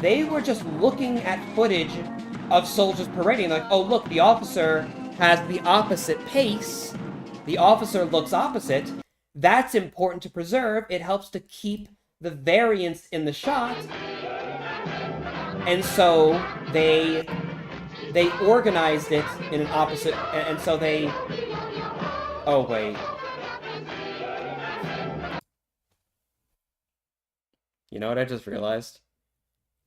they were just looking at footage of soldiers parading, like, oh, look, the officer has the opposite pace. The officer looks opposite. That's important to preserve. It helps to keep the variance in the shot. And so they organized it in an opposite, and so they... Oh, wait. You know what I just realized?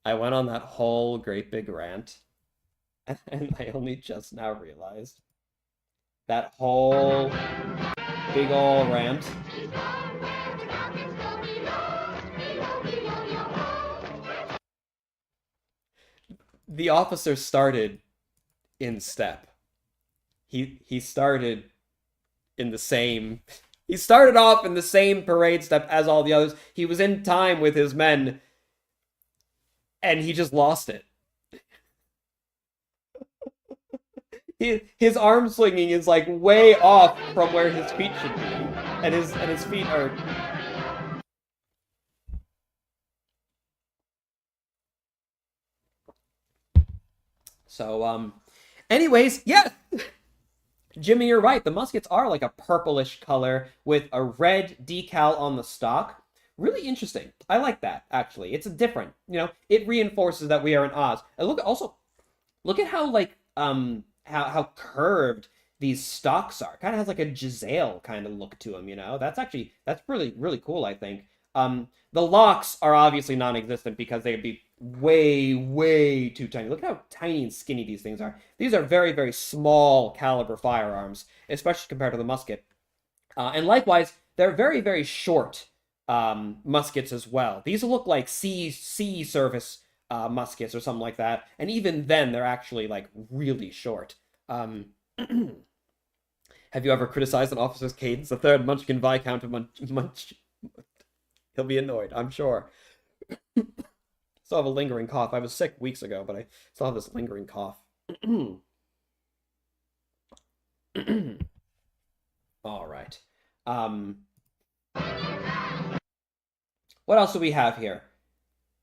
I went on that whole great big rant, and I only just now realized that whole big ol' rant. The officer started in step. He started in the same... He started off in the same parade step as all the others. He was in time with his men, and he just lost it. His arm swinging is like way off from where his feet should be, and his feet are... So, anyways, yeah! Jimmy, you're right. The muskets are like a purplish color with a red decal on the stock. Really interesting. I like that, actually. It's a different, it reinforces that we are in Oz. And look at how, like, how curved these stocks are. Kind of has like a Giselle kind of look to them, That's really, really cool, I think. The locks are obviously non-existent because they'd be way, way too tiny. Look how tiny and skinny these things are. These are very, very small caliber firearms, especially compared to the musket. And likewise, they're very, very short muskets as well. These look like sea service muskets or something like that. And even then, they're actually like really short. Have you ever criticized an officer's cadence? The third Munchkin Viscount of Munch... He'll be annoyed, I'm sure. Still have a lingering cough. I was sick weeks ago, but I still have this lingering cough. All right. What else do we have here?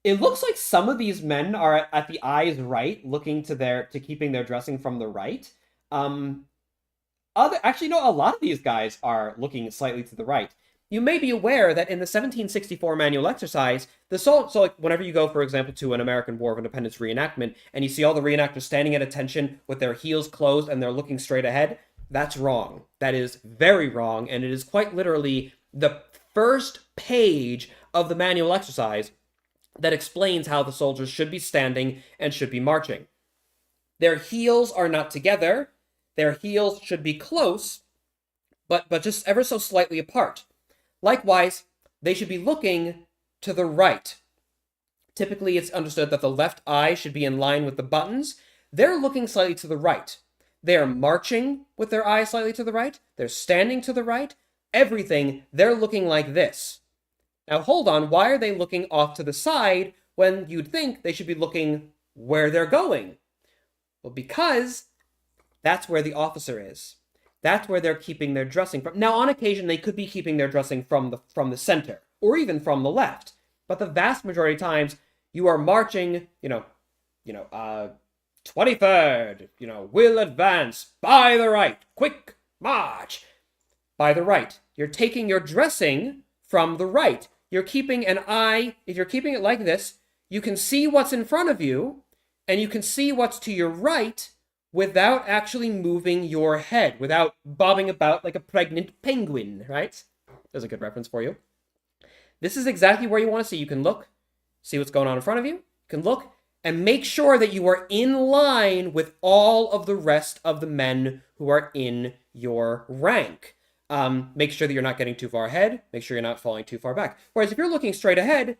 It looks like some of these men are at the eyes right, looking to keeping their dressing from the right. Actually, no, a lot of these guys are looking slightly to the right. You may be aware that in the 1764 manual exercise, so like whenever you go, for example, to an American War of Independence reenactment, and you see all the reenactors standing at attention with their heels closed and they're looking straight ahead, That's wrong. That is very wrong, and it is quite literally the first page of the manual exercise that explains how the soldiers should be standing and should be marching. Their heels are not together. Their heels should be close, but just ever so slightly apart. Likewise, they should be looking to the right. Typically, it's understood that the left eye should be in line with the buttons. They're looking slightly to the right. They are marching with their eyes slightly to the right. They're standing to the right. Everything, they're looking like this. Now, hold on. Why are they looking off to the side when you'd think they should be looking where they're going? Well, because that's where the officer is. That's where they're keeping their dressing from. Now, on occasion, they could be keeping their dressing from the center or even from the left. But the vast majority of times, you are marching, 23rd, will advance by the right, quick march by the right. You're taking your dressing from the right. You're keeping an eye, if you're keeping it like this, you can see what's in front of you, and you can see what's to your right without actually moving your head, without bobbing about like a pregnant penguin, right? There's a good reference for you. This is exactly where you want to see. You can look, see what's going on in front of you. You can look and make sure that you are in line with all of the rest of the men who are in your rank. Make sure that you're not getting too far ahead. Make sure you're not falling too far back. Whereas if you're looking straight ahead,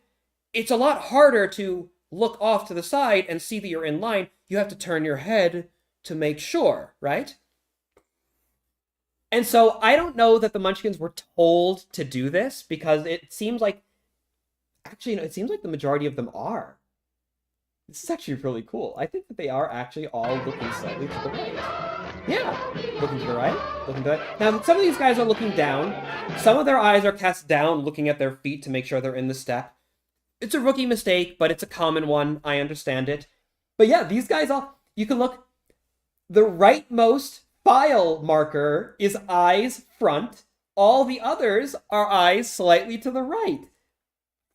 it's a lot harder to look off to the side and see that you're in line. You have to turn your head to make sure, right? And so I don't know that the Munchkins were told to do this, because it seems like, actually, it seems like the majority of them are. This is actually really cool. I think that they are actually all looking slightly to the right. Yeah, looking to the right, looking to the right. Now, some of these guys are looking down. Some of their eyes are cast down, looking at their feet to make sure they're in the step. It's a rookie mistake, but it's a common one. I understand it. But yeah, these guys all, you can look, the rightmost file marker is eyes front. All the others are eyes slightly to the right.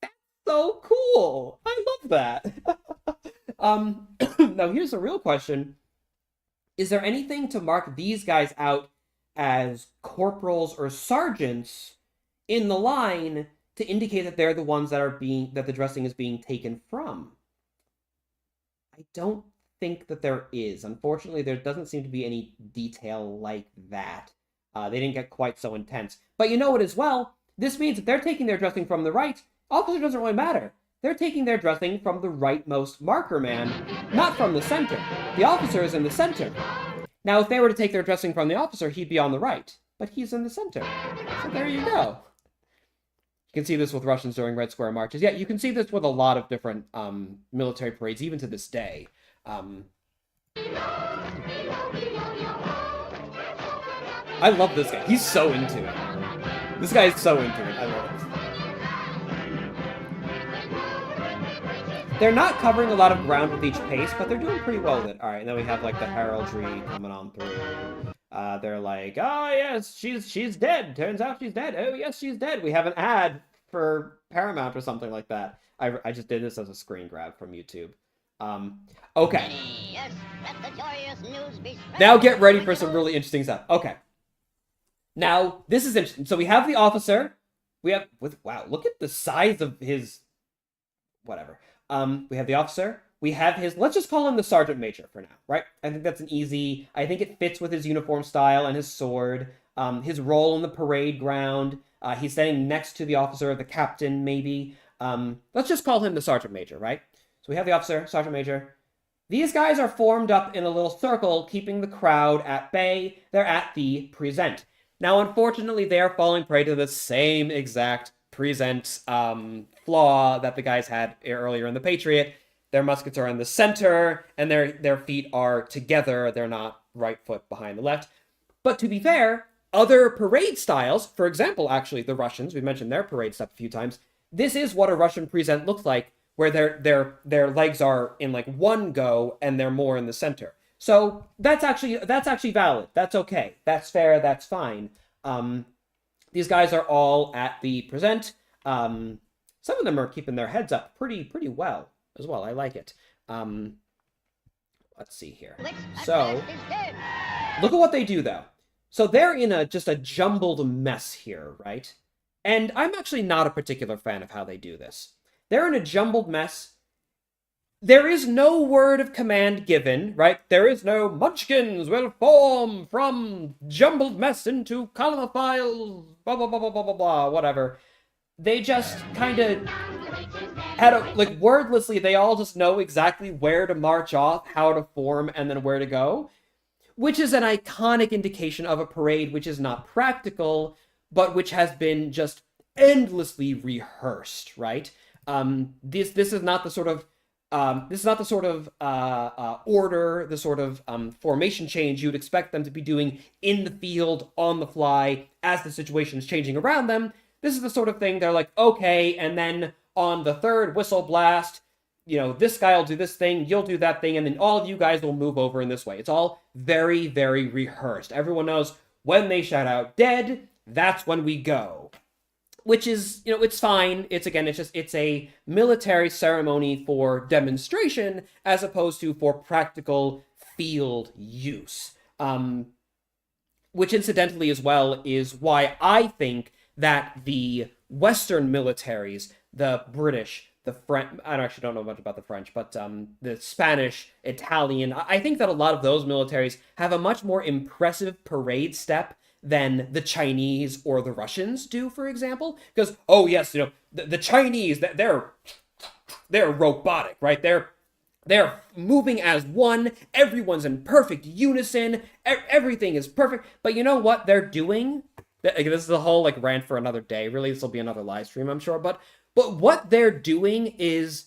That's so cool. I love that. Now here's the real question. Is there anything to mark these guys out as corporals or sergeants in the line to indicate that they're the ones that the dressing is being taken from? I don't think that there is. Unfortunately, there doesn't seem to be any detail like that. They didn't get quite so intense. But you know what as well? This means that they're taking their dressing from the right. Officer doesn't really matter. They're taking their dressing from the rightmost marker man, not from the center. The officer is in the center. Now, if they were to take their dressing from the officer, he'd be on the right. But he's in the center. So there you go. You can see this with Russians during Red Square marches. Yeah, you can see this with a lot of different military parades, even to this day. I love this guy. He's so into it. This guy is so into it. I love it. They're not covering a lot of ground with each pace, but they're doing pretty well with it. All right, and then we have like the heraldry coming on through. They're like, oh yes, she's dead. Turns out she's dead. Oh yes, she's dead. We have an ad for Paramount or something like that. I just did this as a screen grab from YouTube. Okay. Now get ready for some really interesting stuff. Okay. Now, this is interesting. So we have the officer. Wow, look at the size of his, whatever. We have the officer. We have his, let's just call him the sergeant major for now, right? I think that's I think it fits with his uniform style and his sword, his role in the parade ground. He's standing next to the officer, the captain, maybe. Let's just call him the sergeant major, right? So we have the officer, sergeant major. These guys are formed up in a little circle, keeping the crowd at bay. They're at the present. Now, unfortunately, they are falling prey to the same exact present flaw that the guys had earlier in the Patriot. Their muskets are in the center, and their feet are together. They're not right foot behind the left. But to be fair, other parade styles, for example, actually, the Russians, we mentioned their parade stuff a few times. This is what a Russian present looks like, where their legs are in like one go, and they're more in the center. So that's actually valid. That's okay. That's fair. That's fine. These guys are all at the present. Some of them are keeping their heads up pretty well as well. I like it. Let's see here. So look at what they do though. So they're in just a jumbled mess here, right? And I'm actually not a particular fan of how they do this. They're in a jumbled mess. There is no word of command given, right? There is no Munchkins will form from jumbled mess into column of files, blah, blah, blah, blah, blah, blah, blah, whatever. They just kind of had like, wordlessly, they all just know exactly where to march off, how to form, and then where to go, which is an iconic indication of a parade which is not practical, but which has been just endlessly rehearsed, right? This is not the sort of order, the sort of formation change you'd expect them to be doing in the field, on the fly, as the situation is changing around them. This is the sort of thing they're like, okay, and then on the third whistle blast, this guy will do this thing, you'll do that thing, and then all of you guys will move over in this way. It's all very, very rehearsed. Everyone knows when they shout out dead, that's when we go. Which is, it's fine. It's a military ceremony for demonstration as opposed to for practical field use. Which incidentally as well is why I think that the Western militaries, the British, the French, I actually don't know much about the French, but the Spanish, Italian, I think that a lot of those militaries have a much more impressive parade step than the Chinese or the Russians do, for example. Because, oh yes, the Chinese, they're robotic, right? They're moving as one. Everyone's in perfect unison. Everything is perfect. But you know what they're doing? This is a whole rant for another day. Really, this will be another live stream, I'm sure. But what they're doing is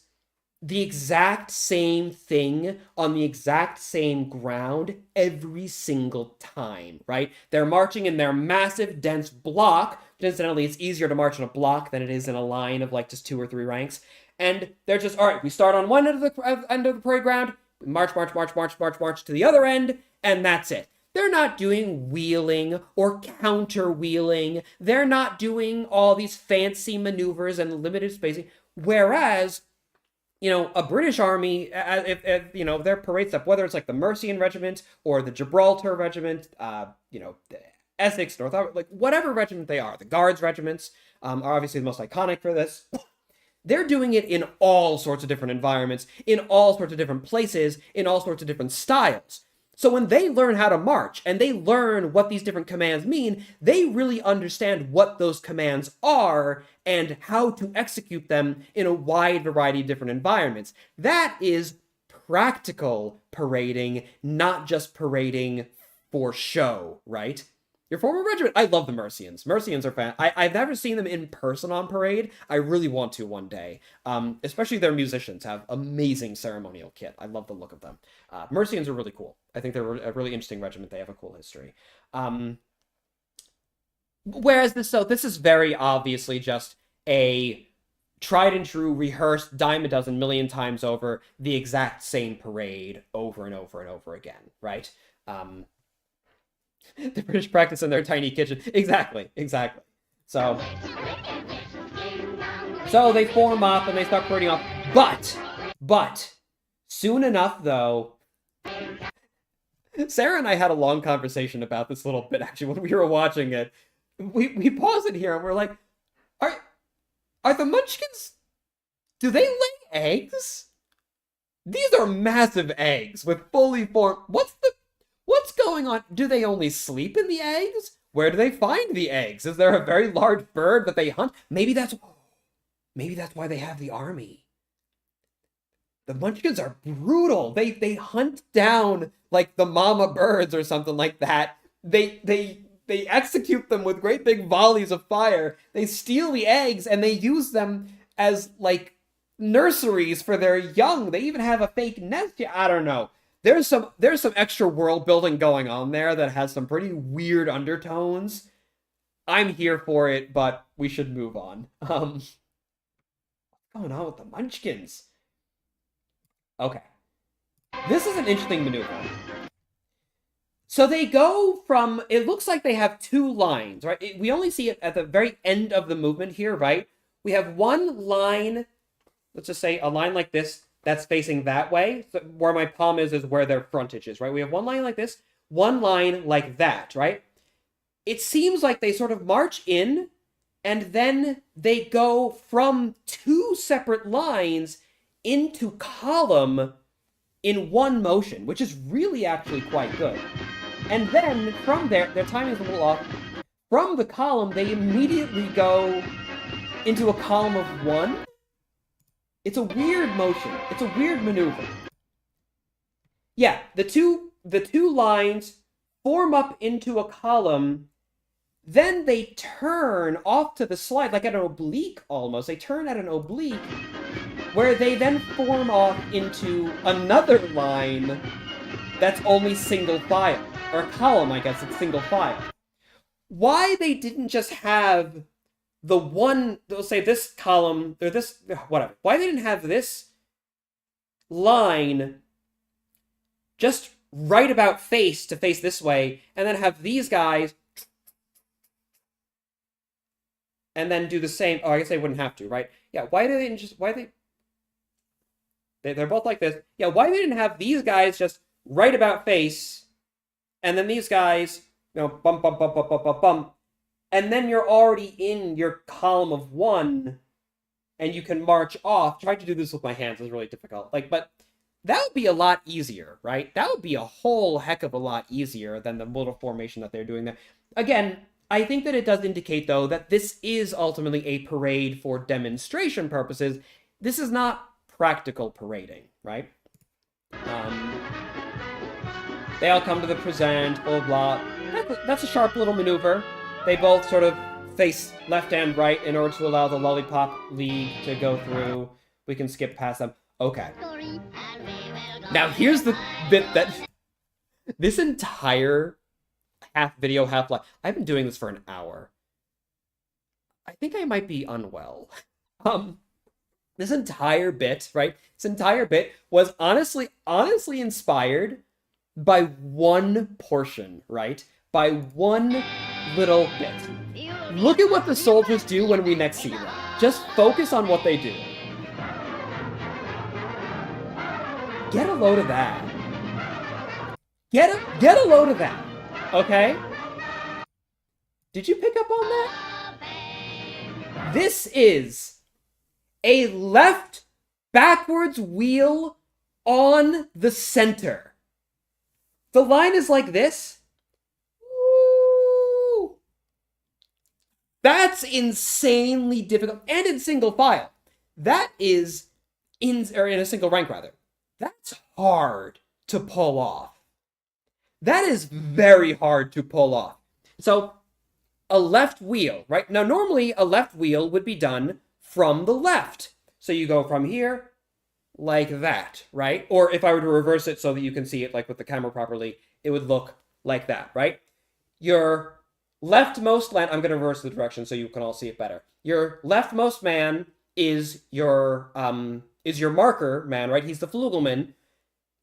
the exact same thing on the exact same ground every single time, right? They're marching in their massive, dense block. Incidentally, it's easier to march in a block than it is in a line of just 2 or 3 ranks. And they're just, all right, we start on one end of the parade ground, march to the other end, and that's it. They're not doing wheeling or counter-wheeling. They're not doing all these fancy maneuvers and limited spacing. Whereas, a British army, if their parade step, whether it's the Mercian Regiment or the Gibraltar Regiment, the Essex, North, whatever regiment they are, the Guards regiments are obviously the most iconic for this. They're doing it in all sorts of different environments, in all sorts of different places, in all sorts of different styles. So when they learn how to march and they learn what these different commands mean, they really understand what those commands are and how to execute them in a wide variety of different environments. That is practical parading, not just parading for show, right? Your former regiment. I love the Mercians. Mercians are fan. I've never seen them in person on parade. I really want to one day. Especially their musicians have amazing ceremonial kit. I love the look of them. Mercians are really cool. I think they're a really interesting regiment. They have a cool history. Whereas this is very obviously just a tried and true, rehearsed, dime a dozen million times over, the exact same parade over and over and over again, right? The British practice in their tiny kitchen. Exactly. So they form up and they start parading off. But soon enough, though, Sarah and I had a long conversation about this little bit, actually, when we were watching it. We paused it here and we're like, are the Munchkins, do they lay eggs? These are massive eggs with fully formed... What's going on? Do they only sleep in the eggs? Where do they find the eggs? Is there a very large bird that they hunt? Maybe that's why they have the army. The Munchkins are brutal. They hunt down the mama birds or something like that. They execute them with great big volleys of fire. They steal the eggs and they use them as nurseries for their young. They even have a fake nest. I don't know. There's some extra world building going on there that has some pretty weird undertones. I'm here for it, but we should move on. What's going on with the Munchkins? Okay. This is an interesting maneuver. So they go from, it looks like they have 2 lines, right? We only see it at the very end of the movement here, right? We have one line, let's just say a line like this, that's facing that way. So where my palm is where their frontage is, right? We have one line like this, one line like that, right? it seems like they sort of march in, and then they go from two separate lines into column in one motion, which is really actually quite good. And then from there, their timing is a little off. From the column, they immediately go into a column of one. It's a weird motion. It's a weird maneuver. Yeah, the two lines form up into a column, then they turn off to the slide, like at an oblique almost. They turn at an oblique, where they then form off into another line that's only single file. Or a column, I guess, it's single file. Why they didn't just have the one, they'll say this column, or this, whatever. Why they didn't have this line just right about face to face this way, and then have these guys, and then do the same. Oh, I guess they wouldn't have to, right? Yeah, why they didn't just, they're both like this. Yeah, why they didn't have these guys just right about face, and then these guys, bump, bump, bump, bump, bump, bump, bump, and then you're already in your column of one, and you can march off. Trying to do this with my hands is really difficult. But that would be a lot easier, right? That would be a whole heck of a lot easier than the little formation that they're doing there. Again, I think that it does indicate, though, that this is ultimately a parade for demonstration purposes. This is not practical parading, right? They all come to the present, blah, blah. That's a sharp little maneuver. They both sort of face left and right in order to allow the Lollipop League to go through. We can skip past them. Okay. Now here's the bit that... This entire half video, half live... I've been doing this for an hour. I think I might be unwell. This entire bit, right? This entire bit was honestly inspired by one portion, right? By one little bit. Look at what the soldiers do when we next see them. Just focus on what they do. Get a load of that. Get a load of that. Okay? Did you pick up on that? This is a left backwards wheel on the center. The line is like this. Ooh. That's insanely difficult. And in single file. That is in a single rank, rather. That's hard to pull off. That is very hard to pull off. So, a left wheel, right? Now, normally, a left wheel would be done from the left. So you go from here, like that, right? Or if I were to reverse it so that you can see it, like with the camera properly, it would look like that, right? Your leftmost man, I'm going to reverse the direction so you can all see it better. Your leftmost man is your marker man, right? He's the flugelman,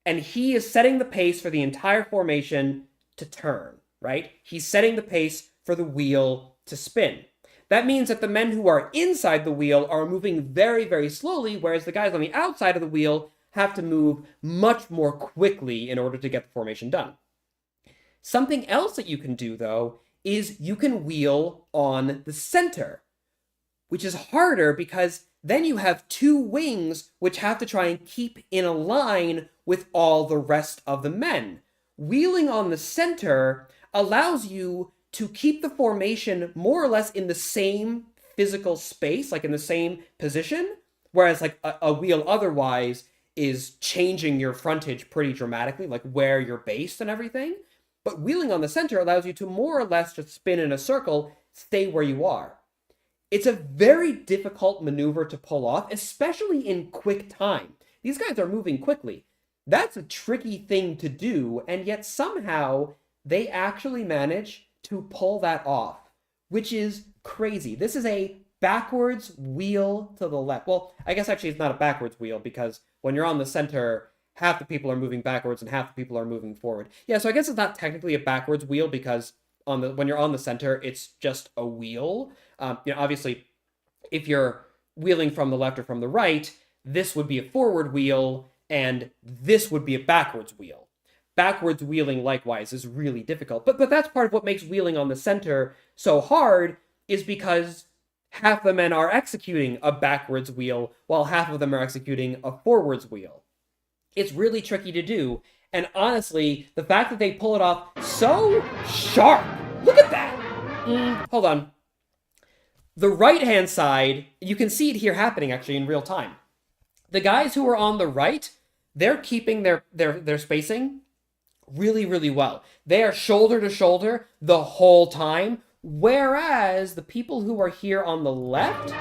and he is setting the pace for the entire formation to turn, right? He's setting the pace for the wheel to spin. That means that the men who are inside the wheel are moving very, very slowly, whereas the guys on the outside of the wheel have to move much more quickly in order to get the formation done. Something else that you can do, though, is you can wheel on the center, which is harder because then you have two wings which have to try and keep in a line with all the rest of the men. Wheeling on the center allows you to keep the formation more or less in the same physical space, like in the same position, whereas like a wheel otherwise is changing your frontage pretty dramatically, like where you're based and everything. But wheeling on the center allows you to more or less just spin in a circle, stay where you are. It's a very difficult maneuver to pull off, especially in quick time. These guys are moving quickly. That's a tricky thing to do, and yet somehow they actually manage to pull that off, which is crazy. This is a backwards wheel to the left. Well, I guess actually it's not a backwards wheel because when you're on the center, half the people are moving backwards and half the people are moving forward. Yeah, so I guess it's not technically a backwards wheel because when you're on the center, it's just a wheel. Obviously, if you're wheeling from the left or from the right, this would be a forward wheel and this would be a backwards wheel. backwards wheeling, likewise, is really difficult. But that's part of what makes wheeling on the center so hard, is because half the men are executing a backwards wheel while half of them are executing a forwards wheel. It's really tricky to do. And honestly, the fact that they pull it off so sharp, look at that. Hold on. The right-hand side, you can see it here happening actually in real time. The guys who are on the right, they're keeping their spacing really, really well. They are shoulder to shoulder the whole time, whereas the people who are here on the left,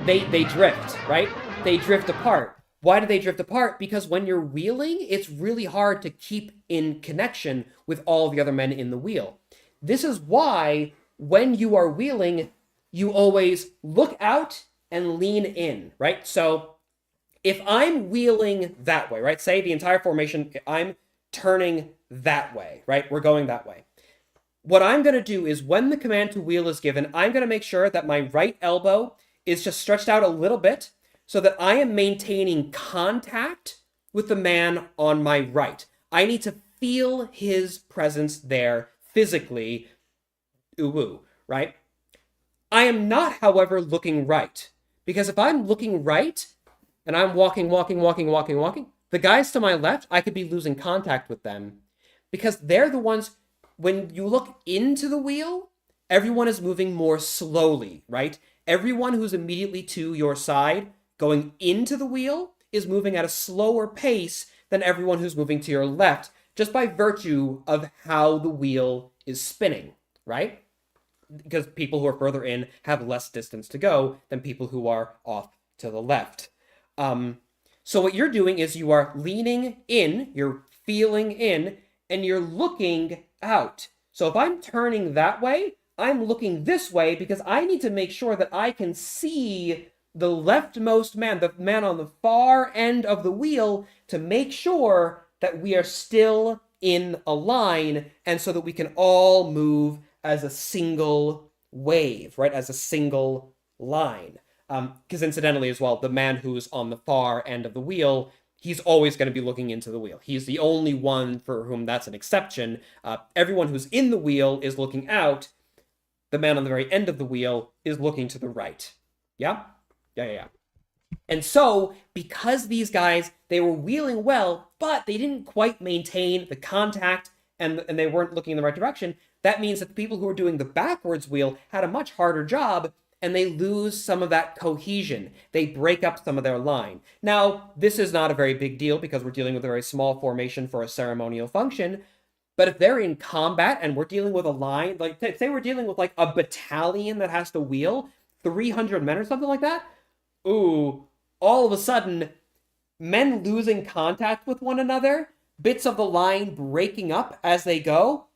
they drift, right? They drift apart. Why do they drift apart? Because when you're wheeling, it's really hard to keep in connection with all the other men in the wheel. This is why when you are wheeling, you always look out and lean in, right? So if I'm wheeling that way, right? Say the entire formation, I'm turning that way, right? We're going that way. What I'm going to do is when the command to wheel is given, I'm going to make sure that my right elbow is just stretched out a little bit so that I am maintaining contact with the man on my right. I need to feel his presence there physically, right? I am not, however, looking right. Because if I'm looking right and I'm walking, the guys to my left, I could be losing contact with them because they're the ones, when you look into the wheel, everyone is moving more slowly, right? Everyone who's immediately to your side going into the wheel is moving at a slower pace than everyone who's moving to your left, just by virtue of how the wheel is spinning, right? Because people who are further in have less distance to go than people who are off to the left. So what you're doing is you are leaning in, you're feeling in, and you're looking out. So if I'm turning that way, I'm looking this way because I need to make sure that I can see the leftmost man, the man on the far end of the wheel, to make sure that we are still in a line, and so that we can all move as a single wave, right? As a single line. Because incidentally as well, the man who's on the far end of the wheel, he's always going to be looking into the wheel. He's the only one for whom that's an exception. Everyone who's in the wheel is looking out. The man on the very end of the wheel is looking to the right. Yeah? Yeah. And so, because these guys, they were wheeling well, but they didn't quite maintain the contact and they weren't looking in the right direction, that means that the people who were doing the backwards wheel had a much harder job, and they lose some of that cohesion. They break up some of their line. Now, this is not a very big deal because we're dealing with a very small formation for a ceremonial function, but if they're in combat and we're dealing with a line, like say we're dealing with like a battalion that has to wheel 300 men or something like that, all of a sudden, men losing contact with one another, bits of the line breaking up as they go,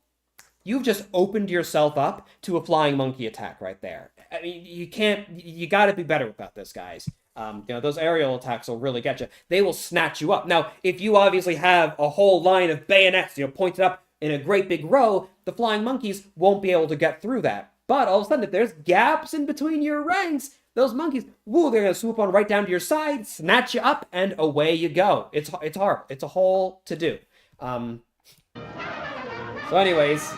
you've just opened yourself up to a flying monkey attack right there. I mean, you gotta be better about this, guys. Those aerial attacks will really get you. They will snatch you up. Now, if you obviously have a whole line of bayonets, pointed up in a great big row, the flying monkeys won't be able to get through that. But all of a sudden, if there's gaps in between your ranks, those monkeys, they're going to swoop on right down to your side, snatch you up, and away you go. It's hard. It's a whole to-do. So anyways,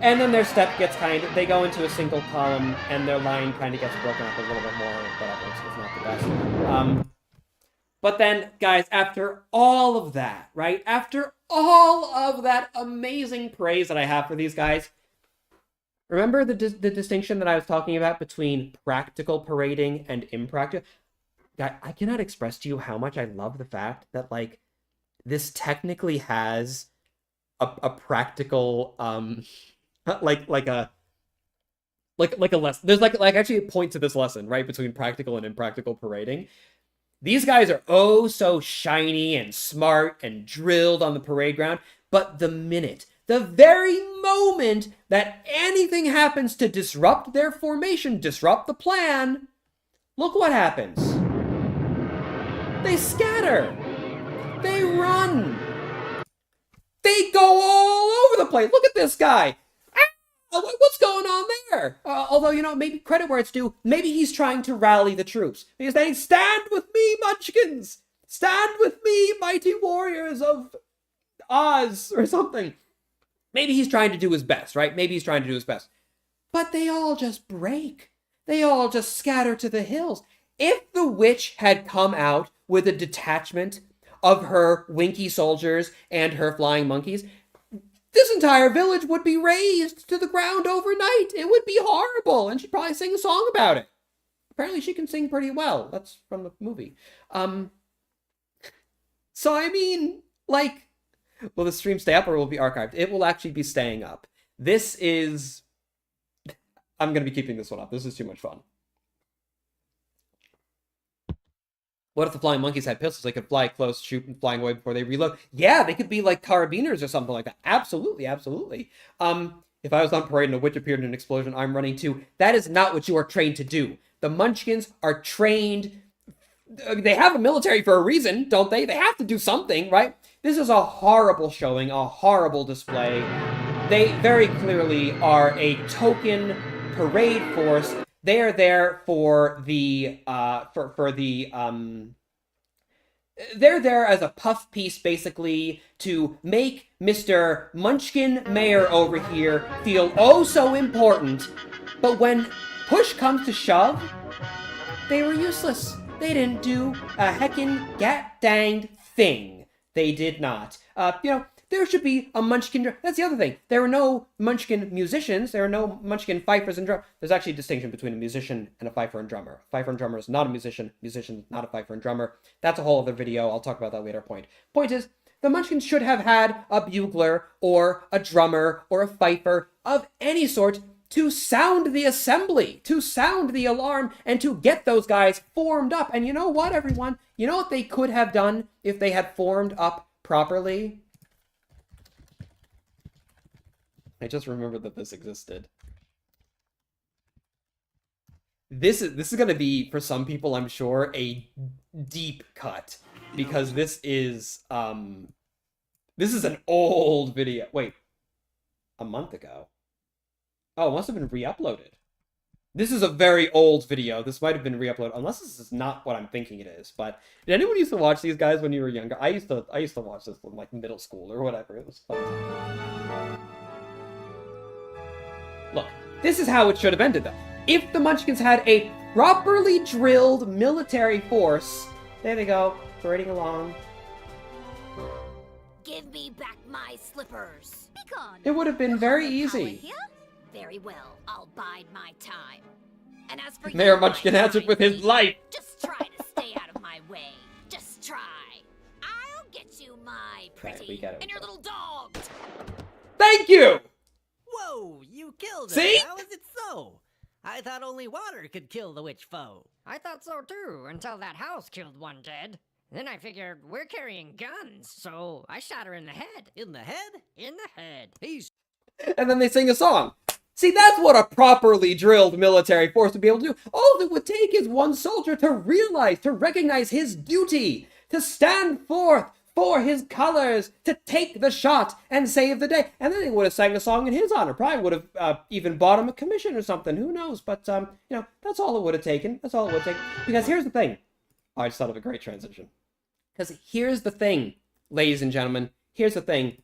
and then their step gets they go into a single column, and their line kind of gets broken up a little bit more, but it's not the best. But then, guys, after all of that, right? After all of that amazing praise that I have for these guys, remember the distinction that I was talking about between practical parading and impractical? I cannot express to you how much I love the fact that, like, this technically has a practical, like a lesson. There's like actually a point to this lesson, right? Between practical and impractical parading. These guys are oh so shiny and smart and drilled on the parade ground, but the very moment that anything happens to disrupt their formation, disrupt the plan, look what happens. They scatter. They run. They go all over the place. Look at this guy. What's going on there? Although, maybe credit where it's due, maybe he's trying to rally the troops. He's saying, stand with me, Munchkins! Stand with me, mighty warriors of Oz or something. Maybe he's trying to do his best, right? Maybe he's trying to do his best. But they all just break. They all just scatter to the hills. If the witch had come out with a detachment of her Winky soldiers and her flying monkeys, this entire village would be razed to the ground overnight. It would be horrible, and she'd probably sing a song about it. Apparently she can sing pretty well. That's from the movie. So I mean, like, will the stream stay up or will it be archived? It will actually be staying up. This is... I'm going to be keeping this one up. This is too much fun. What if the flying monkeys had pistols? They could fly close, shoot, and flying away before they reload. Yeah, they could be like carabiners or something like that. Absolutely, absolutely. If I was on parade and a witch appeared in an explosion, I'm running too. That is not what you are trained to do. The Munchkins are trained... They have a military for a reason, don't they? They have to do something, right? This is a horrible showing, a horrible display. They very clearly are a token parade force. They are there for the they're there as a puff piece, basically, to make Mr. Munchkin Mayor over here feel oh so important. But when push comes to shove, they were useless. They didn't do a heckin' gat-danged thing. They did not. There should be a Munchkin... That's the other thing. There are no Munchkin musicians. There are no Munchkin fifers and drummers. There's actually a distinction between a musician and a fifer and drummer. A fifer and drummer is not a musician. Musician is not a fifer and drummer. That's a whole other video. I'll talk about that later. Point is, the Munchkins should have had a bugler or a drummer or a fifer of any sort to sound the assembly, to sound the alarm, and to get those guys formed up. And you know what, everyone? You know what they could have done if they had formed up properly? I just remembered that this existed. This is going to be, for some people, I'm sure, a deep cut. Because this is an old video. Wait, a month ago? Oh, it must have been re-uploaded. This is a very old video. This might have been re-uploaded, unless this is not what I'm thinking it is. But did anyone used to watch these guys when you were younger? I used to watch this in like middle school or whatever. It was fun. Look, this is how it should have ended, though. If the Munchkins had a properly drilled military force, there they go, parading along. Give me back my slippers. Begone. It would have been very easy. Very well, I'll bide my time. And as for Mayor you, Munchkin my answered with his fine life. Just try to stay out of my way. Just try. I'll get you, my pretty, we get it. and your little dog. Thank you! Whoa, you killed it. See? How is it so? I thought only water could kill the witch foe. I thought so too, until that house killed one dead. Then I figured we're carrying guns, so I shot her in the head. In the head? In the head. He's... And then they sing a song. See, that's what a properly drilled military force would be able to do. All it would take is one soldier to realize, to recognize his duty, to stand forth for his colors, to take the shot and save the day. And then they would have sang a song in his honor. Probably would have even bought him a commission or something. Who knows? But, that's all it would have taken. That's all it would take. Because here's the thing. Oh, I just thought of a great transition. Because here's the thing, ladies and gentlemen. Here's the thing.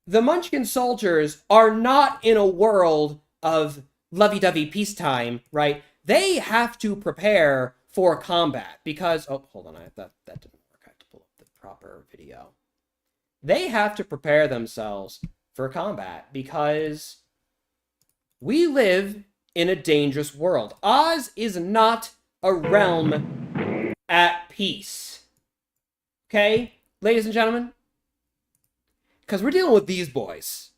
The Munchkin soldiers are not in a world of lovey-dovey peacetime, right? They have to prepare for combat because... Oh, hold on. That didn't work. I have to pull up the proper video. They have to prepare themselves for combat because we live in a dangerous world. Oz is not a realm at peace. Okay? Ladies and gentlemen? Because we're dealing with these boys.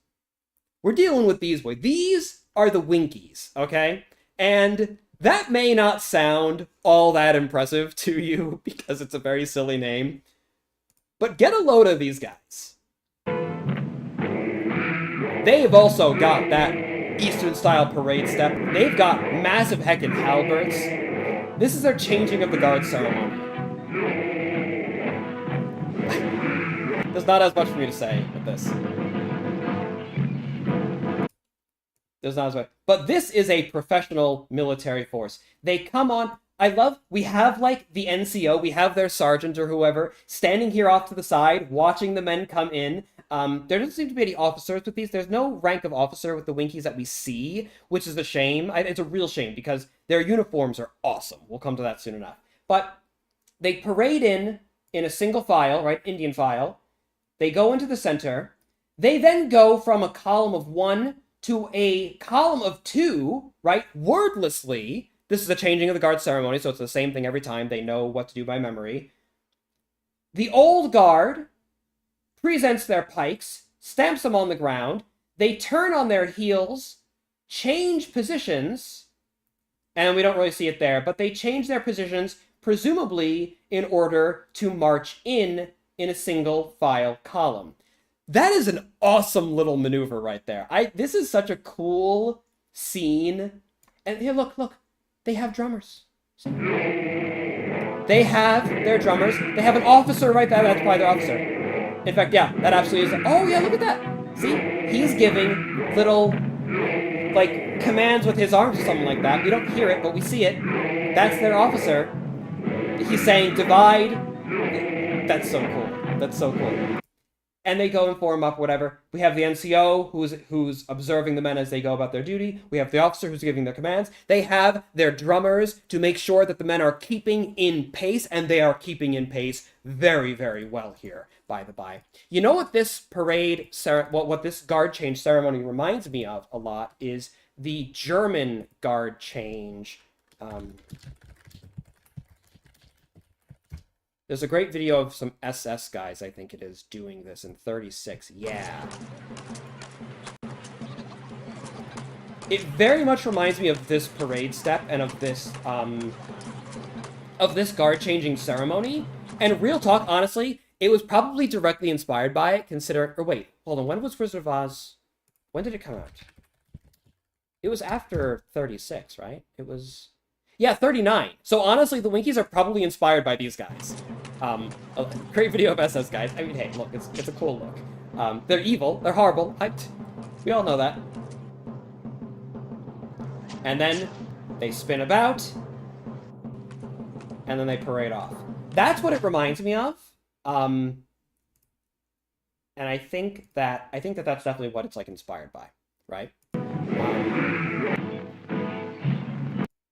We're dealing with these boys. These are the Winkies, okay? And that may not sound all that impressive to you because it's a very silly name. But get a load of these guys. They've also got that Eastern-style parade step. They've got massive heckin' halberds. This is their changing of the guard ceremony. There's not as much for me to say with this. There's not as much. But this is a professional military force. They come on I love, we have, like, the NCO, we have their sergeant or whoever, standing here off to the side, watching the men come in. There doesn't seem to be any officers with these. There's no rank of officer with the Winkies that we see, which is a shame. It's a real shame, because their uniforms are awesome. We'll come to that soon enough. But they parade in a single file, right, Indian file. They go into the center. They then go from a column of 1 to a column of 2, right, wordlessly. This is a changing of the guard ceremony, so it's the same thing every time. They know what to do by memory. The old guard presents their pikes, stamps them on the ground. They turn on their heels, change positions, and we don't really see it there, but they change their positions, presumably in order to march in a single file column. That is an awesome little maneuver right there. This is such a cool scene. And here, look. They have drummers. See? They have their drummers. They have an officer right there. That's probably their officer. In fact, yeah, that absolutely is. Oh, yeah, look at that. See? He's giving little, like, commands with his arms or something like that. We don't hear it, but we see it. That's their officer. He's saying, divide. That's so cool. That's so cool. And they go and form up, whatever. We have the NCO, who's observing the men as they go about their duty. We have the officer who's giving their commands. They have their drummers to make sure that the men are keeping in pace, and they are keeping in pace very, very well here, by the by. You know what this parade, what this guard change ceremony reminds me of a lot is the German guard change. There's a great video of some SS guys, I think it is, doing this in 36. Yeah. It very much reminds me of this parade step and of this guard changing ceremony. And real talk, honestly, it was probably directly inspired by it, considering... Or wait, hold on, when was Wizard of Oz? When did it come out? It was after 36, right? It was... Yeah, 39. So honestly, the Winkies are probably inspired by these guys. A great video of SS guys. I mean, hey, look, it's a cool look. They're evil. They're horrible. We all know that. And then they spin about. And then they parade off. That's what it reminds me of. And I think that that's definitely what it's, like, inspired by, right?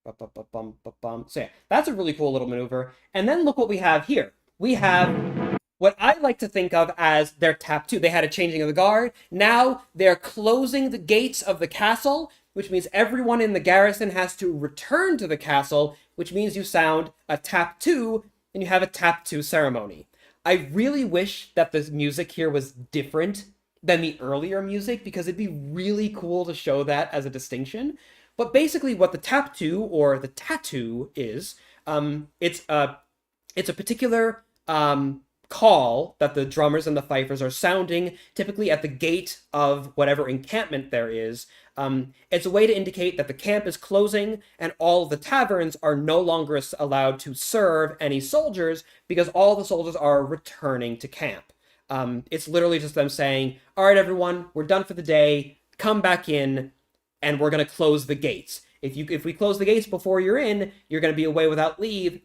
So yeah, that's a really cool little maneuver. And then look what we have here. We have what I like to think of as their tap 2. They had a changing of the guard. Now they're closing the gates of the castle, which means everyone in the garrison has to return to the castle, which means you sound a tap 2 and you have a tap 2 ceremony. I really wish that the music here was different than the earlier music, because it'd be really cool to show that as a distinction. But basically what the tap 2 or the tattoo is, it's a particular call that the drummers and the fifers are sounding, typically at the gate of whatever encampment there is. It's a way to indicate that the camp is closing and all the taverns are no longer allowed to serve any soldiers because all the soldiers are returning to camp. It's literally just them saying, all right, everyone, we're done for the day, come back in, and we're going to close the gates. If we close the gates before you're in, you're going to be away without leave,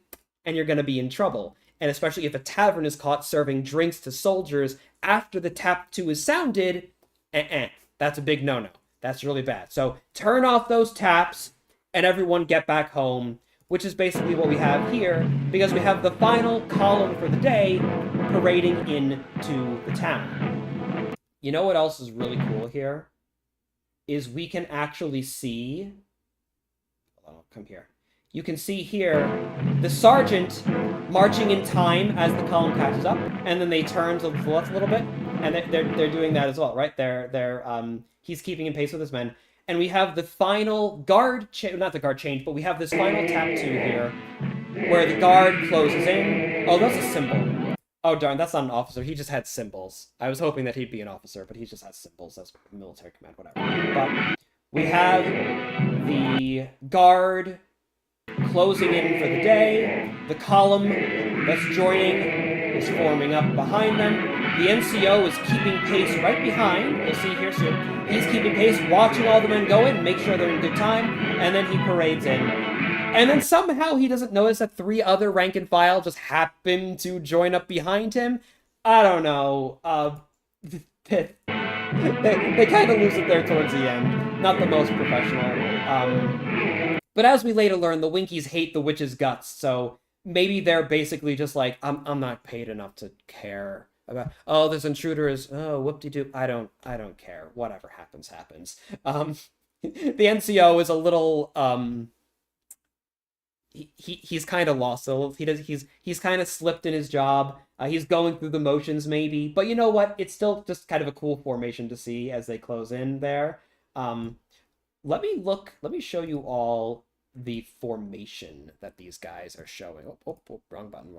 and you're going to be in trouble. And especially if a tavern is caught serving drinks to soldiers after the tap 2 is sounded, that's a big no-no. That's really bad. So turn off those taps, and everyone get back home, which is basically what we have here, because we have the final column for the day parading into the town. You know what else is really cool here? Is we can actually see... Hold on, come here. You can see here the sergeant marching in time as the column catches up, and then they turn to the left a little bit, and they're doing that as well, right? He's keeping in pace with his men. And we have the final guard, not the guard change, but we have this final tap 2 here, where the guard closes in. Oh, that's a symbol. Oh, darn, that's not an officer. He just had symbols. I was hoping that he'd be an officer, but he just has symbols as military command, whatever. But we have the guard closing in for the day. The column that's joining is forming up behind them. The NCO is keeping pace right behind. You'll see here soon. He's keeping pace, watching all the men go in, make sure they're in good time, and then he parades in. And then somehow he doesn't notice that 3 other rank and file just happen to join up behind him. I don't know. They kind of lose it there towards the end. Not the most professional. But as we later learn, the Winkies hate the witch's guts, so maybe they're basically just like, I'm not paid enough to care about, oh, this intruder is, oh, whoop-de-doo, I don't care. Whatever happens, happens. The NCO is a little, he's kind of lost. So he's kind of slipped in his job. He's going through the motions maybe, but you know what? It's still just kind of a cool formation to see as they close in there. Let me show you all the formation that these guys are showing. Oh, wrong button.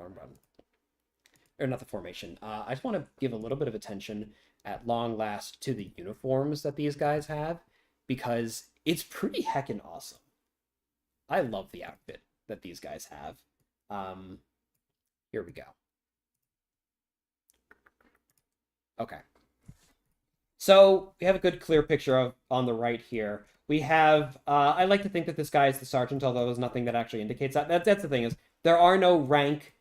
Or not the formation. I just want to give a little bit of attention at long last to the uniforms that these guys have, because it's pretty heckin' awesome. I love the outfit that these guys have. Here we go. Okay. So we have a good clear picture of on the right here. We have, I like to think that this guy is the sergeant, although there's nothing that actually indicates that. That's the thing, is there are no rank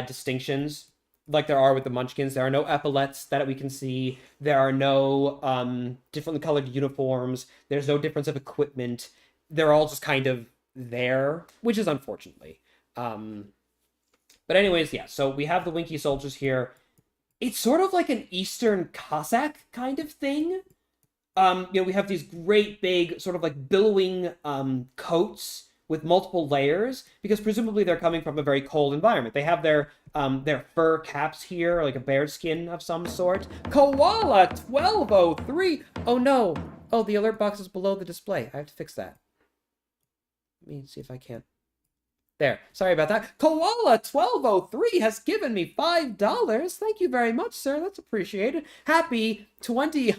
distinctions like there are with the Munchkins. There are no epaulets that we can see. There are no differently colored uniforms. There's no difference of equipment. They're all just kind of there, which is unfortunately. But anyways, yeah, so we have the Winky soldiers here. It's sort of like an Eastern Cossack kind of thing. We have these great big sort of like billowing coats with multiple layers, because presumably they're coming from a very cold environment. They have their fur caps here, like a bear skin of some sort. Koala 1203. Oh no. Oh, the alert box is below the display. I have to fix that. Let me see if I can. There. Sorry about that. Koala 1203 has given me $5. Thank you very much, sir. That's appreciated. Happy 20,